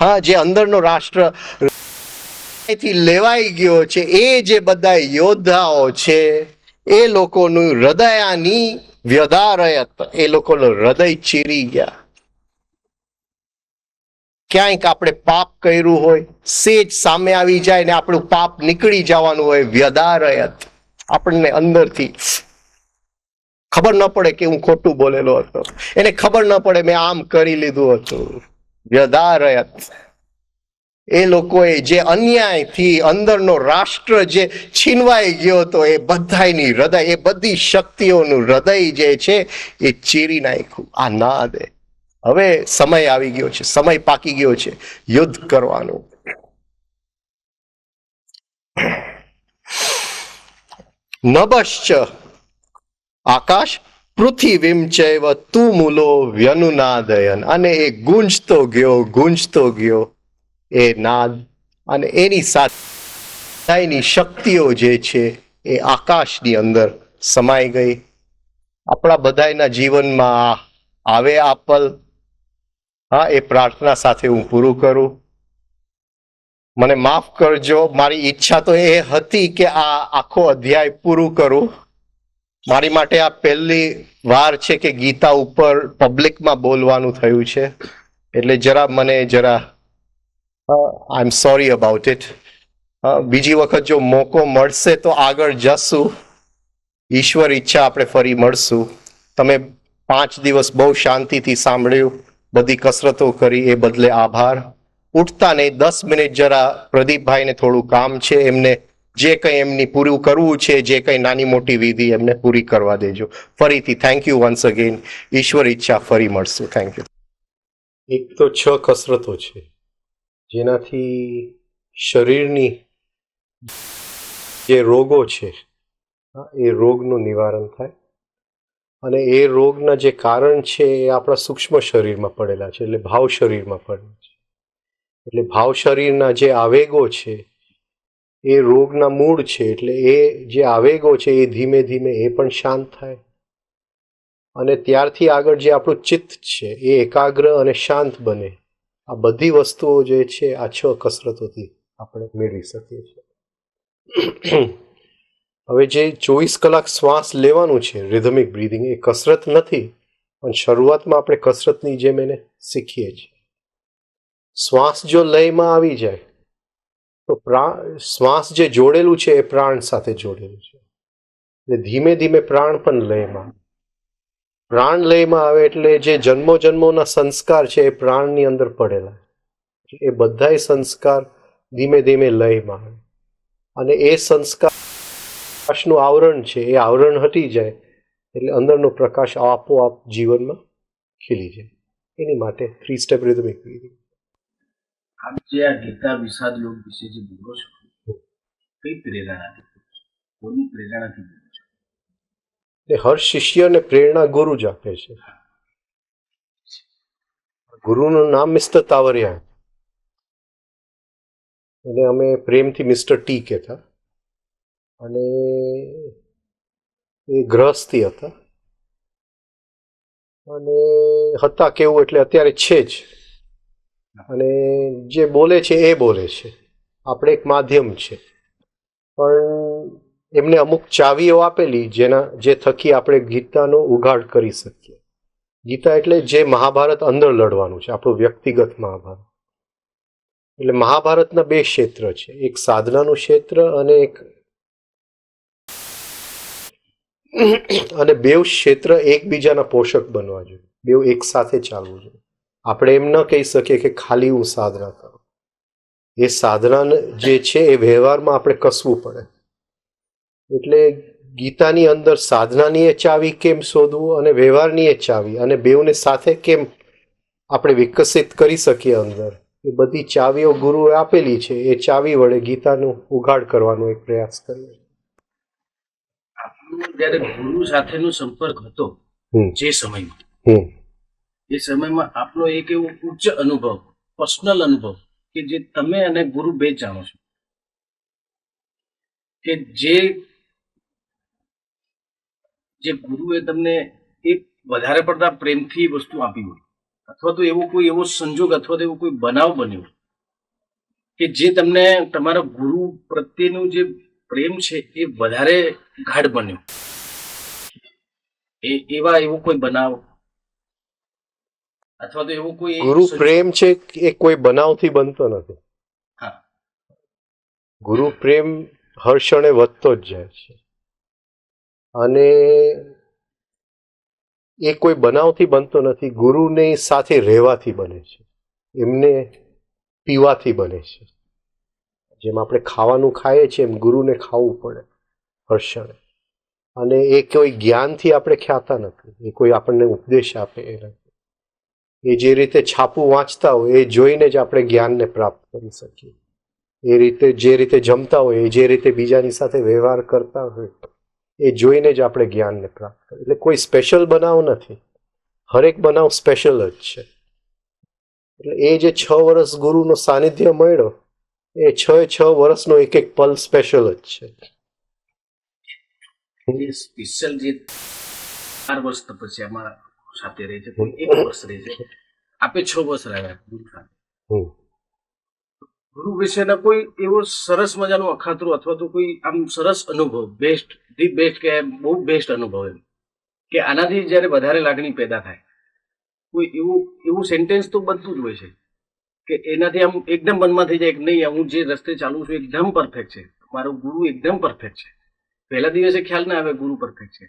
હા, જે અંદરનો રાષ્ટ્ર થી લેવાઈ ગયો છે, એ જે બધા યોદ્ધાઓ છે એ લોકોનું હૃદયાની વ્યધારયત, એ લોકોનું હૃદય ચીરી ગયા. ક્યાંક આપણે પાપ કર્યું હોય, સેજ સામે આવી જાય ને આપણું પાપ નીકળી જવાનું હોય, વ્યધારયત. આપણને અંદરથી ખબર ન પડે કે હું ખોટું બોલેલો હતો, એને ખબર ન પડે મેં આમ કરી લીધું હતું. વ્યધારયત. એ લોકોએ જે અન્યાયથી અંદરનો રાષ્ટ્ર જે છીનવાઈ ગયો હતો, એ બધાની હૃદય, એ બધી શક્તિઓનું હૃદય જે છે એ ચીરી નાખ્યું. આ ના દે. હવે સમય આવી ગયો છે, સમય પાકી ગયો છે યુદ્ધ કરવાનો. નભશ્ચ આકાશ પૃથ્વીમ ચૈવ તુમૂલો વ્યનુનાદયન. અને એ ગુંજતો ગયો એ નાદ, અને એની સાથેની શક્તિઓ જે છે એ આકાશની અંદર સમાઈ ગઈ. આપણા બધાના જીવનમાં આવે આ પલ. હા, એ પ્રાર્થના સાથે હું પૂરું કરું. મને માફ કરજો, મારી ઈચ્છા તો એ હતી કે આ આખો અધ્યાય પૂરું કરું. મારી માટે આ પહેલી વાર છે કે ગીતા ઉપર પબ્લિકમાં બોલવાનું થયું છે, એટલે મને આઈ એમ સોરી અબાઉટ ઇટ. બીજી વખત જો મોકો મળશે તો આગળ જશું. ઈશ્વર ઈચ્છા આપણે ફરી મળશું. તમે 5 દિવસ બહુ શાંતિથી સાંભળ્યું, બધી કસરતો કરી, એ બદલે આભાર. ઉઠતા નહીં, 10 મિનિટ જરા પ્રદીપભાઈને થોડું કામ છે, એમને જે કંઈ એમની પૂરું કરવું છે, જે કંઈ નાની મોટી વિધિ એમને પૂરી કરવા દેજો. ફરીથી થેન્ક યુ વન્સ અગેન. ઈશ્વર ઈચ્છા ફરી મળશું. Thank you. એક તો 6 કસરતો છે જેનાથી શરીરની જે રોગો છે એ રોગનું નિવારણ થાય, અને એ રોગના જે કારણ છે એ આપણા સૂક્ષ્મ શરીરમાં પડેલા છે, એટલે ભાવ શરીરમાં પડેલા છે. એટલે ભાવ શરીરના જે આવેગો છે એ રોગના મૂળ છે. એટલે એ જે આવેગો છે એ ધીમે ધીમે એ પણ શાંત થાય, અને ત્યારથી આગળ જે આપણું ચિત્ત છે એ એકાગ્ર અને શાંત બને. આ બધી વસ્તુઓ જે છે આ 6 કસરતોથી આપણે મેળવી શકીએ છીએ. હવે જે 24 કલાક શ્વાસ લેવાનું છે રિધમિક બ્રીધિંગ, એ કસરત નથી, પણ શરૂઆતમાં આપણે કસરતની જેમ એને શીખીએ છીએ. શ્વાસ જો લયમાં આવી જાય તો શ્વાસ જે જોડેલું છે એ પ્રાણ સાથે જોડેલું છે. એટલે ધીમે ધીમે પ્રાણ પણ લયમાં, પ્રાણ લયમાં આવે એટલે જે જન્મો જન્મોના સંસ્કાર છે એ પ્રાણની અંદર પડેલા, એ બધાય સંસ્કાર ધીમે ધીમે લયમાં આવે, અને એ સંસ્કારનું આવરણ છે એ આવરણ હટી જાય એટલે અંદરનો પ્રકાશ આપોઆપ જીવનમાં ખીલી જાય. એની માટે 3 સ્ટેપ રિધમિક બ્રીથિંગ. આપ જે આ ગીતા વિષાદ યોગ વિશે જે બોલો છો, કઈ પ્રેરણાથી બોલો છો? કોની પ્રેરણાથી બોલો છો? હર શિષ્યને પ્રેરણા ગુરુ જ આપે છે. ગુરુનું નામ મિસ્ટર તાવરિયા, એને અમે પ્રેમથી મિસ્ટર ટી કહેતા, અને એ ગૃહસ્થી હતા, અને હતા કેવું એટલે અત્યારે છે જ, અને જે બોલે છે એ બોલે છે, આપણે એક માધ્યમ છે. પણ એમને અમુક ચાવીઓ આપેલી જે થકી આપણે ગીતાનો ઉઘાડ કરી શકીએ. ગીતા એટલે જે મહાભારત અંદર લડવાનું છે, આપણું વ્યક્તિગત મહાભારત. એટલે મહાભારતના 2 ક્ષેત્ર છે, એક સાધનાનું ક્ષેત્ર અને બેવ ક્ષેત્ર એકબીજાના પોષક બનવા જોઈએ, બેવ એક સાથે ચાલવું જોઈએ. આપણે એમ ન કહી શકીએ કે ખાલી હું સાધના કરું. એ સાધના જે છે એ વ્યવહારમાં આપણે કસવું પડે. એટલે ગીતાની અંદર સાધનાની એ ચાવી કેમ શોધવું અને વ્યવહારની એ ચાવી, અને બેવને સાથે કેમ આપણે વિકસિત કરી શકીએ અંદર, એ બધી ચાવીઓ ગુરુએ આપેલી છે. એ ચાવી વડે ગીતાનું ઉઘાડ કરવાનો એક પ્રયાસ કરીએ. આપનો જ્યારે ગુરુ સાથેનો સંપર્ક હતો જે સમયમાં, એ સમયમાં આપનો એક એવો ઉચ્ચ અનુભવ, પર્સનલ અનુભવ કે જે તમે અને ગુરુ બે જાણો છો, કે જે ગુરુએ તમને એક વધારે પડતા પ્રેમથી વસ્તુ આપી હોય, અથવા તો એવો સંજોગ અથવા તો એવો કોઈ બનાવ બન્યો કે જે તમને તમારા ગુરુ પ્રત્યેનું જે પ્રેમ છે એ વધારે ગાઢ બન્યો, એવો કોઈ બનાવ અથવા તો એવો કોઈ ગુરુ પ્રેમ છે એ કોઈ બનાવથી બનતો નથી. હા, ગુરુ પ્રેમ હર ક્ષણે વધતો જ જાય છે, અને એ કોઈ બનાવથી બનતો નથી. ગુરુની સાથે રહેવાથી બને છે, એમને પીવાથી બને છે. જેમ આપણે ખાવાનું ખાઈએ છીએ એમ ગુરુને ખાવું પડે હર ક્ષણે. અને એ કોઈ જ્ઞાનથી આપણે ખ્યાતા નથી, એ કોઈ આપણને ઉપદેશ આપે એ નથી. એ જે રીતે છાપું વાંચતા હોય એ જોઈને જ આપણે જ્ઞાનને પ્રાપ્ત કરી શકીએ. એ રીતે જે રીતે જમતા હોય, એ જે રીતે બીજાની સાથે વ્યવહાર કરતા હોય, એ જોઈને જ આપણે જ્ઞાનને પ્રાપ્ત કરીએ. એટલે કોઈ સ્પેશિયલ બનાવ નથી, હરેક બનાવ સ્પેશિયલ જ છે. એટલે એ જે 6 વર્ષ ગુરુનો સાનિધ્ય મળ્યો, એ 6 વર્ષનો એક એક પલ સ્પેશિયલ જ છે. સ્પેશિયલ જે 4 વર્ષ તપસ્યામાં સાથે રહે છે, કોઈ 1 વર્ષ રહે છે, આપે 6 વર્ષ રહ્યા ગુરુ સાથે. ગુરુ વિશેના કોઈ એવો સરસ મજાનો અખાતરો અથવા તો કોઈ આમ સરસ અનુભવ, ધી બેસ્ટ કે બહુ બેસ્ટ અનુભવ, એમ કે આનાથી જ્યારે વધારે લાગણી પેદા થાય, કોઈ એવું સેન્ટેન્સ તો બનતું જ હોય છે કે એનાથી આમ એકદમ મનમાં થઈ જાય કે નહીં, હું જે રસ્તે ચાલું છું એકદમ પરફેક્ટ છે, મારો ગુરુ એકદમ પરફેક્ટ છે. પહેલા દિવસે ખ્યાલ ના આવે ગુરુ પરફેક્ટ છે,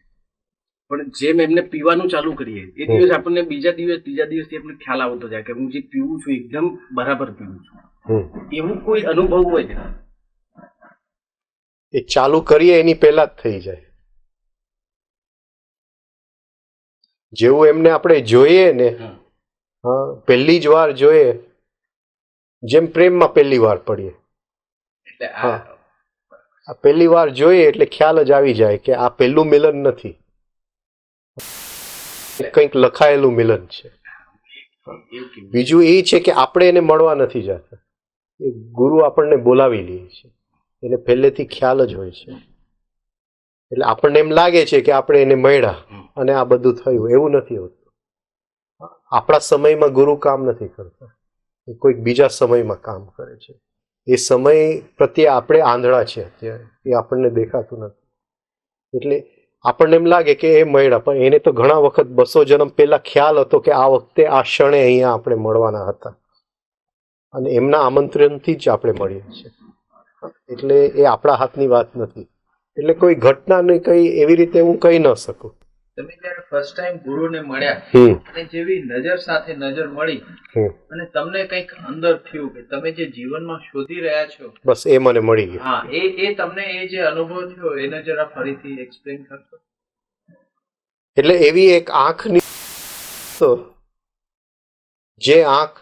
પણ જેમ એમને પીવાનું ચાલુ કરીએ એ દિવસ આપણને ત્રીજા દિવસથી આપણને ખ્યાલ આવતો જાય કે હું જે પીવું છું એકદમ બરાબર પીવું છું. એવું કોઈ અનુભવ હોય એ ચાલુ કરીએ એની પહેલા જ થઈ જાય. જેવું એમને આપણે જોઈએ ને, પહેલી જ વાર જોઈએ, જેમ પ્રેમમાં પહેલી વાર પડીએ, એટલે આ પહેલી વાર જોઈએ એટલે ખ્યાલ જ આવી જાય કે આ પહેલું મિલન નથી, કંઈક લખાયેલું મિલન છે. બીજું એ છે કે આપણે એને મળવા નથી જતા, એ ગુરુ આપણને બોલાવી લે છે, એને પહેલેથી ખ્યાલ જ હોય છે. એટલે આપણને એમ લાગે છે કે આપણે એને મળ્યા અને આ બધું થયું, એવું નથી હોતું. આપણા સમયમાં ગુરુ કામ નથી કરતા, એ કોઈક બીજા સમયમાં કામ કરે છે. એ સમય પ્રત્યે આપણે આંધળા છે અત્યારે, એ આપણને દેખાતું નથી. એટલે આપણને એમ લાગે કે એ મળ્યા, પણ એને તો ઘણા વખત 200 જન્મ પહેલા ખ્યાલ હતો કે આ વખતે આ ક્ષણે અહીંયા આપણે મળવાના હતા, અને એમના આમંત્રણથી જ આપણે મળીએ છીએ. એટલે એ આપણા હાથની વાત નથી. એટલે કોઈ ઘટનાને કઈ એવી રીતે હું કહી ન શકું. તમે જ્યારે ફર્સ્ટ ટાઈમ ગુરુને મળ્યા હમ અને જેવી નજર સાથે નજર મળી હમ અને તમને કંઈક અંદર થયું કે તમે જે જીવનમાં શોધી રહ્યા છો, બસ એ મને મળી ગયું. હા, એ તમને એ જે અનુભવ થયો એને જરા ફરીથી એક્સપ્લેન કરશો? એટલે એવી એક આંખની તો જે આંખ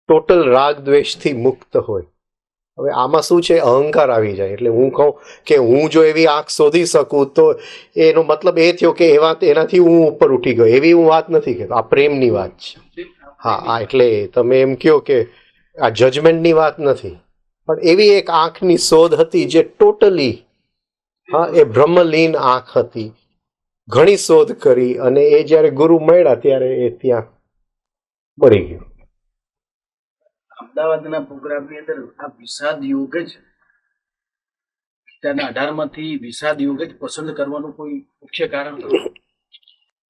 ટોટલ રાગ દ્વેષથી મુક્ત હોય. હવે આમાં શું છે, અહંકાર આવી જાય. એટલે હું કહું કે હું જો એવી આંખ શોધી શકું તો એનો મતલબ એ થયો કે એનાથી હું ઉપર ઉઠી ગયો. એવી હું વાત નથી કહેતો, આ પ્રેમની વાત છે. હા, એટલે તમે એમ કહો કે આ જજમેન્ટની વાત નથી, પણ એવી એક આંખની શોધ હતી જે ટોટલી, હા, એ બ્રહ્મલીન આંખ હતી. ઘણી શોધ કરી અને એ જ્યારે ગુરુ મળ્યા ત્યારે એ ત્યાં મળી ગયું. અમદાવાદના પ્રોગ્રામની અંદર આ વિષાદ યોગ જ ગીતાના 18 માંથી વિષાદ યોગ જ પસંદ કરવાનું કોઈ મુખ્ય કારણ હતું?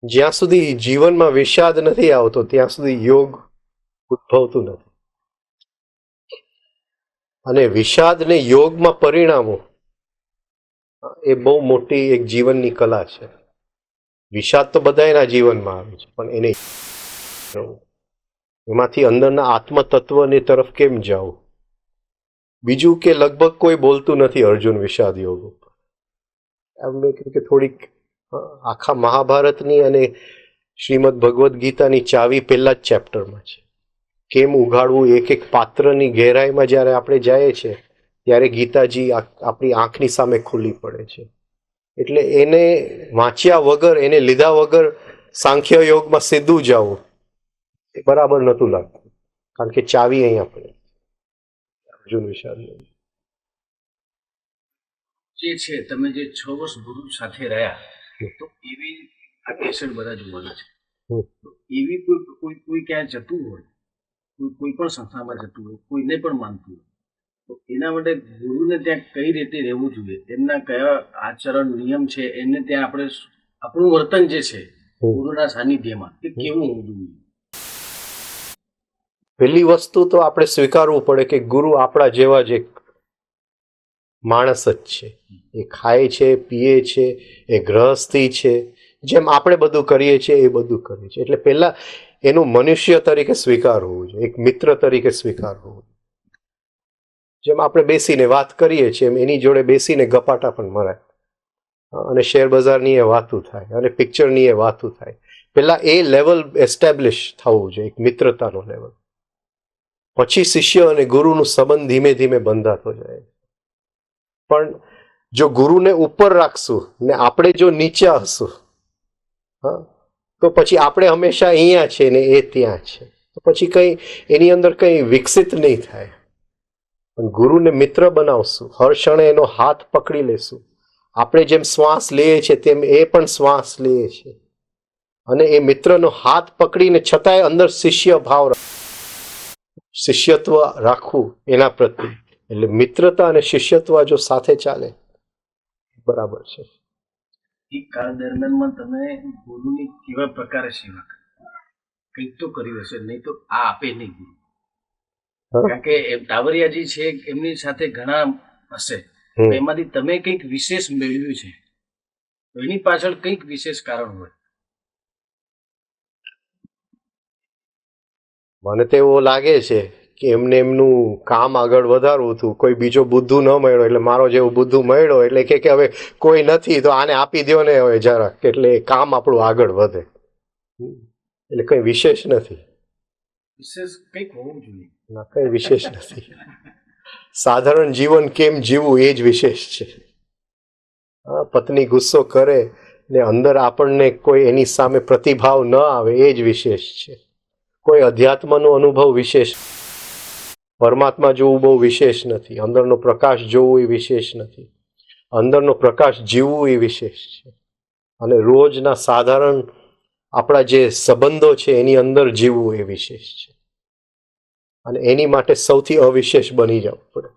જ્યાં સુધી જીવનમાં વિષાદ નથી આવતો ત્યાં સુધી યોગ ઉદ્ભવતું નથી. અને વિષાદ ને યોગમાં પરિણામો એ બહુ મોટી એક જીવનની કલા છે. વિષાદ તો બધાના જીવનમાં આવે છે, પણ એને એમાંથી અંદરના આત્મતત્વની તરફ કેમ જાવું. બીજું કે લગભગ કોઈ બોલતું નથી અર્જુન વિષાદ યોગ ઉપર. મેં કહ્યું કે થોડીક આખા મહાભારતની અને શ્રીમદ ભગવદ્ ગીતાની ચાવી પહેલા જ ચેપ્ટરમાં છે. કેમ ઉઘાડવું એક એક પાત્રની ગહેરાઈમાં જ્યારે આપણે જઈએ છીએ ત્યારે ગીતાજી આપણી આંખની સામે ખુલ્લી પડે છે. એટલે એને વાંચ્યા વગર, એને લીધા વગર સાંખ્ય યોગમાં સીધું જવું એ બરાબર નહોતું લાગતું, કારણ કે ચાવી અહીંયા પડે. અર્જુન વિષાદ યોગ જે છે, તમે જે 6 વર્ષ ગુરુ સાથે રહ્યા, તો એવી આ કેસેટ બધા જોવાના છે. તો એવી કોઈ ક્યાં જતું હોય, કોઈ પણ સંસ્થામાં જતું હોય, કોઈને પણ માનતું હોય, તો એના માટે ગુરુને ત્યાં કઈ રીતે રહેવું જોઈએ, એમના કયા આચરણ નિયમ છે, એમને ત્યાં આપણે આપણું વર્તન જે છે ગુરુના સાનિધ્યમાં એ કેવું હોવું જોઈએ? પહેલી વસ્તુ તો આપણે સ્વીકારવું પડે કે ગુરુ આપણા જેવા જ એક માણસ જ છે. એ ખાય છે, પીએ છે, એ ગૃહસ્થી છે, જેમ આપણે બધું કરીએ છીએ એ બધું કરે છે. એટલે પહેલા એનું મનુષ્ય તરીકે સ્વીકાર હોવું જોઈએ, એક મિત્ર તરીકે સ્વીકાર હોવું જોઈએ. જેમ આપણે બેસીને વાત કરીએ છીએ એમ એની જોડે બેસીને ગપાટા પણ મરાય, અને શેર બજારની એ વાતું થાય, અને પિક્ચરની એ વાતું થાય. પહેલા એ લેવલ એસ્ટેબ્લિશ થવું જોઈએ, એક મિત્રતાનો લેવલ. પછી શિષ્ય અને ગુરુનું સંબંધ ધીમે ધીમે બંધાતો જાય. પણ જો ગુરુને ઉપર રાખશું ને આપણે જો નીચા હશું, હા, તો પછી આપણે હંમેશા અહીંયા છે ને એ ત્યાં છે, તો પછી કંઈ એની અંદર કંઈ વિકસિત નહીં થાય. પણ ગુરુને મિત્ર બનાવશું, હર ક્ષણે એનો હાથ પકડી લેશું. આપણે જેમ શ્વાસ લઈએ છીએ તેમ એ પણ શ્વાસ લે છે, અને એ મિત્રનો હાથ પકડીને છતાંય અંદર શિષ્ય ભાવ, શિષ્યત્વ રાખવું એના પ્રત્યે. એટલે મિત્રતા અને શિષ્યત્વ જો સાથે ચાલે બરાબર છે. એ કાળ દરમિયાનમાં તમે ગુરુની કેવા પ્રકારે સેવા કરી? કંઈક તો કર્યું હશે, નહીં તો આ આપે નહીં ગુરુ. કારણ કે ટાવરિયાજી છે, એમની સાથે ઘણા હશે, એમાંથી તમે કંઈક વિશેષ મેળવ્યું છે, તો એની પાછળ કંઈક વિશેષ કારણ હોય. મને તો એવું લાગે છે કે એમને એમનું કામ આગળ વધારવું હતું. કોઈ બીજો બુદ્ધુ ન મળ્યો એટલે મારો જેવો બુદ્ધુ મળ્યો એટલે કે હવે કોઈ નથી તો આને આપી દો ને હવે જરાક, એટલે કામ આપણું આગળ વધે. એટલે કંઈ વિશેષ નથી. વિશેષ કંઈક હોવું જોઈએ. ના, કંઈ વિશેષ નથી. સાધારણ જીવન કેમ જીવવું એ જ વિશેષ છે. હા, પત્ની ગુસ્સો કરે ને અંદર આપણને કોઈ એની સામે પ્રતિભાવ ન આવે એ જ વિશેષ છે. કોઈ અધ્યાત્મનો અનુભવ વિશેષ, પરમાત્મા જોવું બહુ વિશેષ નથી, અંદરનો પ્રકાશ જોવું એ વિશેષ નથી, અંદરનો પ્રકાશ જીવવું એ વિશેષ છે. અને રોજના સાધારણ આપણા જે સંબંધો છે એની અંદર જીવવું એ વિશેષ છે. અને એની માટે સૌથી અવિશેષ બની જવું પડે,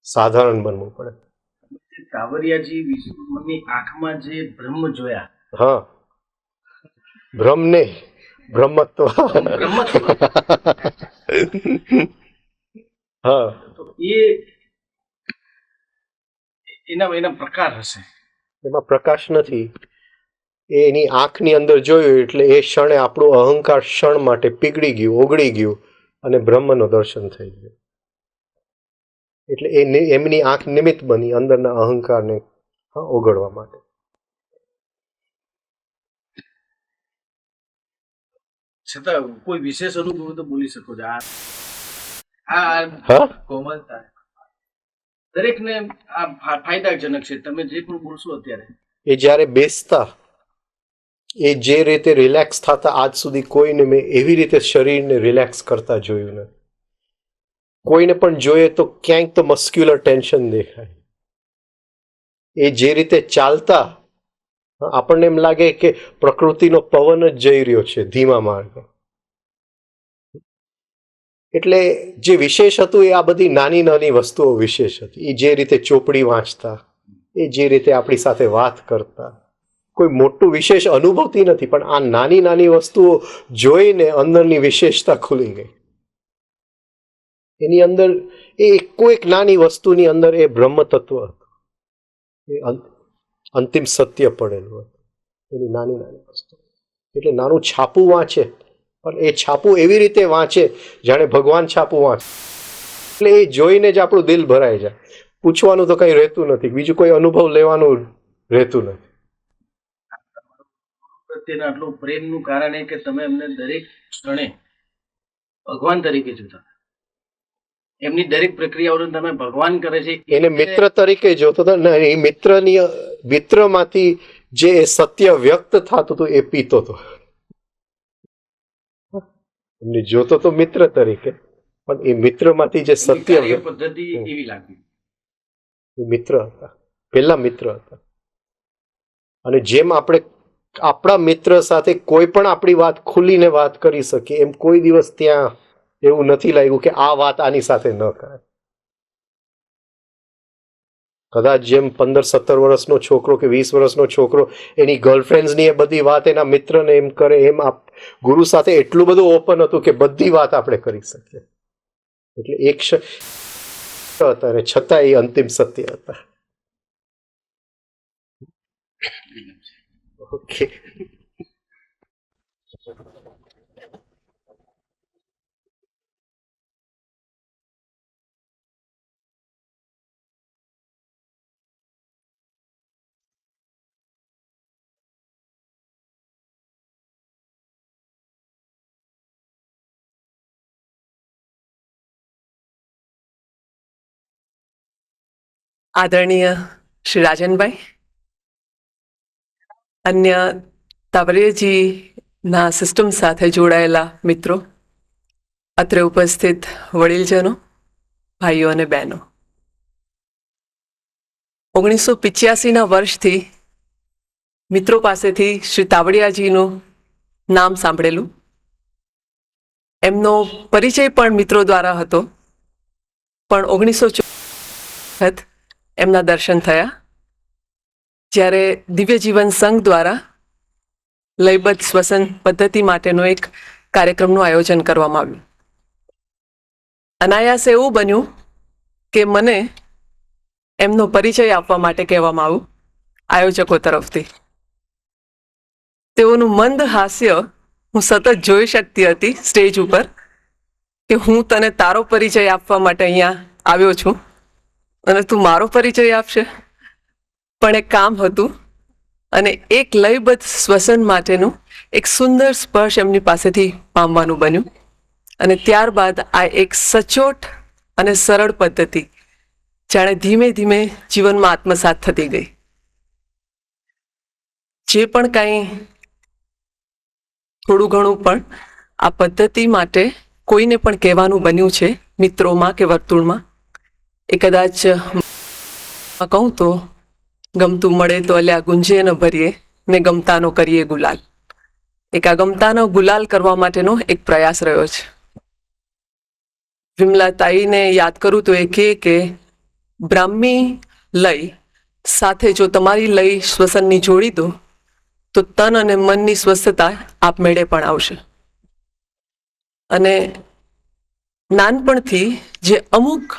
સાધારણ બનવું પડે. કાંવરિયાજી વિષ્ણુની આંખમાં જે બ્રહ્મ જોયા, હા, બ્રહ્મ ને બ્રહ્મત્વ. બ્રહ્મત્વ, હા, તો એના પ્રકાર હશે. એમાં પ્રકાશ નથી. એની આંખની અંદર જોયું એટલે એ ક્ષણે આપણું અહંકાર ક્ષણ માટે પીગળી ગયું, ઓગળી ગયું અને બ્રહ્મનું દર્શન થઈ ગયું. એટલે એમની આંખ નિમિત્ત બની અંદરના અહંકારને ઓગળવા માટે. છતાં કોઈ વિશેષ અનુભવ તો બોલી શકો છો. હા, કોમલતા. દરેકને આ ફાયદાજનક છે. તમે જે પણ બોલશો અત્યારે, એ જ્યારે બેસતા, એ જે રીતે રિલેક્સ થતા, આજ સુધી કોઈને મેં એવી રીતે શરીરને રિલેક્સ કરતા જોયું નથી. કોઈને પણ જોઈએ તો ક્યાંક તો મસ્ક્યુલર ટેન્શન દેખાય. એ જે રીતે ચાલતા, આપણને એમ લાગે કે પ્રકૃતિનો પવન જ જઈ રહ્યો છે ધીમા માર્ગે. એટલે જે વિશેષ હતું એ આ બધી નાની નાની વસ્તુઓ વિશેષ હતી. એ જે રીતે ચોપડી વાંચતા, એ જે રીતે આપણી સાથે વાત કરતા, કોઈ મોટું વિશેષ અનુભવતી નથી, પણ આ નાની નાની વસ્તુઓ જોઈને અંદરની વિશેષતા ખુલી ગઈ. એની અંદર એ કોઈક નાની વસ્તુની અંદર એ બ્રહ્મ તત્વ હતું, એ અંતિમ સત્ય પડેલું હતું. એની નાની નાની વસ્તુ એટલે નાનું છાપું વાંચે, પણ એ છાપું એવી રીતે વાંચે જાણે ભગવાન છાપું વાંચે. એટલે એ જોઈને જ આપણું દિલ ભરાઈ જાય. પૂછવાનું તો કંઈ રહેતું નથી, બીજું કોઈ અનુભવ લેવાનું રહેતું નથી. પ્રત્યેના આટલું પ્રેમનું કારણ એ કે તમે એમને દરેક ક્ષણે ભગવાન તરીકે જોતા. એમની દરેક પ્રક્રિયાઓને તમે ભગવાન કરે છે એને મિત્ર તરીકે જોતો હતો ને. એ મિત્રમાંથી જે સત્ય વ્યક્ત થતું હતું એ પીતો હતો. એમને જોતો તો મિત્ર તરીકે, પણ એ મિત્રમાંથી જે સત્ય પદ્ધતિ એવી લાગી. મિત્ર હતા, પેલા મિત્ર હતા. અને જેમ આપણે આપણા મિત્ર સાથે કોઈ પણ આપણી વાત ખુલીને વાત કરી શકીએ, એમ કોઈ દિવસ ત્યાં એવું નથી લાગ્યું કે આ વાત આની સાથે ન કરાય. કદાચ જેમ 15-17 વર્ષનો છોકરો કે 20 વર્ષનો છોકરો એની ગર્લફ્રેન્ડ્સની એ બધી વાત એના મિત્રને એમ કરે, એમ ગુરુ સાથે એટલું બધું ઓપન હતું કે બધી વાત આપણે કરી શકીએ. એટલે એક હતા અને છતાં એ અંતિમ સત્ય હતા. ઓકે. આદરણીય શ્રી રાજનભાઈ, અન્ય તાવરેજીના સિસ્ટમ સાથે જોડાયેલા મિત્રો, અત્રે ઉપસ્થિત વડીલજનો, ભાઈઓ અને બહેનો, 1985ના વર્ષથી મિત્રો પાસેથી શ્રી તાવડિયાજીનું નામ સાંભળેલું. એમનો પરિચય પણ મિત્રો દ્વારા હતો, પણ 1964 એમના દર્શન થયા જ્યારે દિવ્ય જીવન સંઘ દ્વારા લયબદ્ધ શ્વસન પદ્ધતિ માટેનો એક કાર્યક્રમનું આયોજન કરવામાં આવ્યું. અનાયાસે એવું બન્યું કે મને એમનો પરિચય આપવા માટે કહેવામાં આવ્યું આયોજકો તરફથી. તેઓનું મંદ હાસ્ય હું સતત જોઈ શકતી હતી સ્ટેજ ઉપર કે હું તને તારો પરિચય આપવા માટે અહીંયા આવ્યો છું અને તું મારો પરિચય આપશે. પણ એક કામ હતું અને એક લયબદ્ધ શ્વસન માટેનું એક સુંદર સ્પર્શ એમની પાસેથી પામવાનું બન્યું. અને ત્યારબાદ આ એક સચોટ અને સરળ પદ્ધતિ જાણે ધીમે ધીમે જીવનમાં આત્મસાત થતી ગઈ. જે પણ કાંઈ થોડું ઘણું પણ આ પદ્ધતિ માટે કોઈને પણ કહેવાનું બન્યું છે મિત્રોમાં કે વર્તુળમાં, એ કદાચ કહું તો ગમતું મળે તો અલ્યા ગુંજે ન ભરીએ ને ગમતાનો કરીએ ગુલાલ. એક આ ગમતાનો ગુલાલ કરવા માટેનો એક પ્રયાસ રહ્યો છે. વિમલાતાઈને યાદ કરું તો એ કહે કે બ્રાહ્મી લય સાથે જો તમારી લય શ્વસનની જોડી દો તો તન અને મનની સ્વસ્થતા આપમેળે પણ આવશે. અને નાનપણથી જે અમુક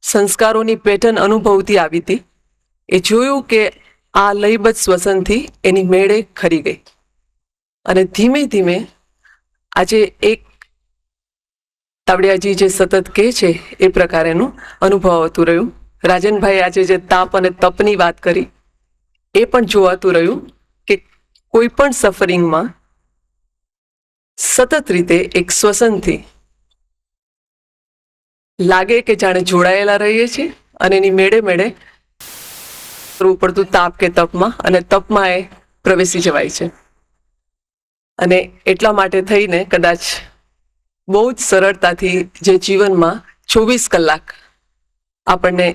સંસ્કારોની પેટર્ન અનુભવતી આવી હતી એ જોયું કે આ લયબદ્ધ શ્વસનથી એની મેળે ખરી ગઈ. અને ધીમે ધીમે આજે એક તાવડિયાજી જે સતત કહે છે એ પ્રકારેનું અનુભવ આવતું રહ્યું. રાજનભાઈ આજે જે તાપ અને તપની વાત કરી એ પણ જોવાતું રહ્યું કે કોઈ પણ સફરિંગમાં સતત રીતે એક શ્વસનથી લાગે કે જાણે જોડાયેલા રહીએ છીએ અને એની મેળે મેળે કરવું પડતું તાપ કે તપમાં, અને તપમાં એ પ્રવેશી જવાય છે. અને એટલા માટે થઈને કદાચ બહુ જ સરળતાથી જે જીવનમાં 24 કલાક આપણને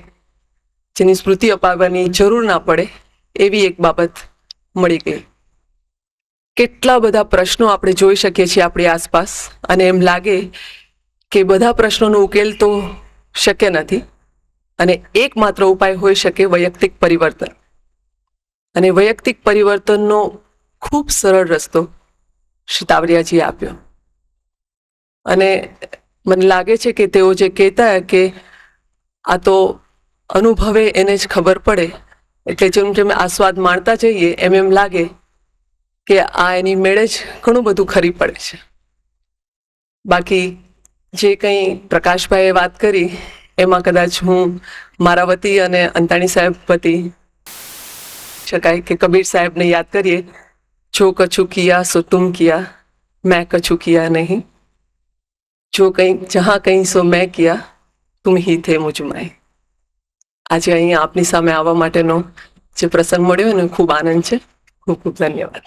જેની સ્મૃતિ અપાવવાની જરૂર ના પડે એવી એક બાબત મળી ગઈ. કેટલા બધા પ્રશ્નો આપણે જોઈ શકીએ છીએ આપણી આસપાસ, અને એમ લાગે કે બધા પ્રશ્નોનો ઉકેલ તો શક્ય નથી, અને એકમાત્ર ઉપાય હોઈ શકે વૈયક્તિક પરિવર્તન. અને વૈયક્તિક પરિવર્તનનો ખૂબ સરળ રસ્તો શ્રી તાવડિયાજીએ આપ્યો. અને મને લાગે છે કે તેઓ જે કહેતા કે આ તો અનુભવે એને જ ખબર પડે, એટલે જેમ જેમ આસ્વાદ માણતા જઈએ એમ એમ લાગે કે આ એની મેળે જ ઘણું બધું ખરી પડે છે. બાકી જે કંઈ પ્રકાશભાઈએ વાત કરી એમાં કદાચ હું મારા વતી અને અંતાણી સાહેબ વતી શકાય કે કબીર સાહેબને યાદ કરીએ, જો કછું કિયા સો તુમ કિયા, મેં કછું કિયા નહીં, જો કંઈ જहाँ કંઈ સો મેં કિયા, તુમ હી થે મુજમાય. આજે અહીંયા આપની સામે આવવા માટેનો જે પ્રસંગ મળ્યો એને ખૂબ આનંદ છે. ખૂબ ખૂબ ધન્યવાદ.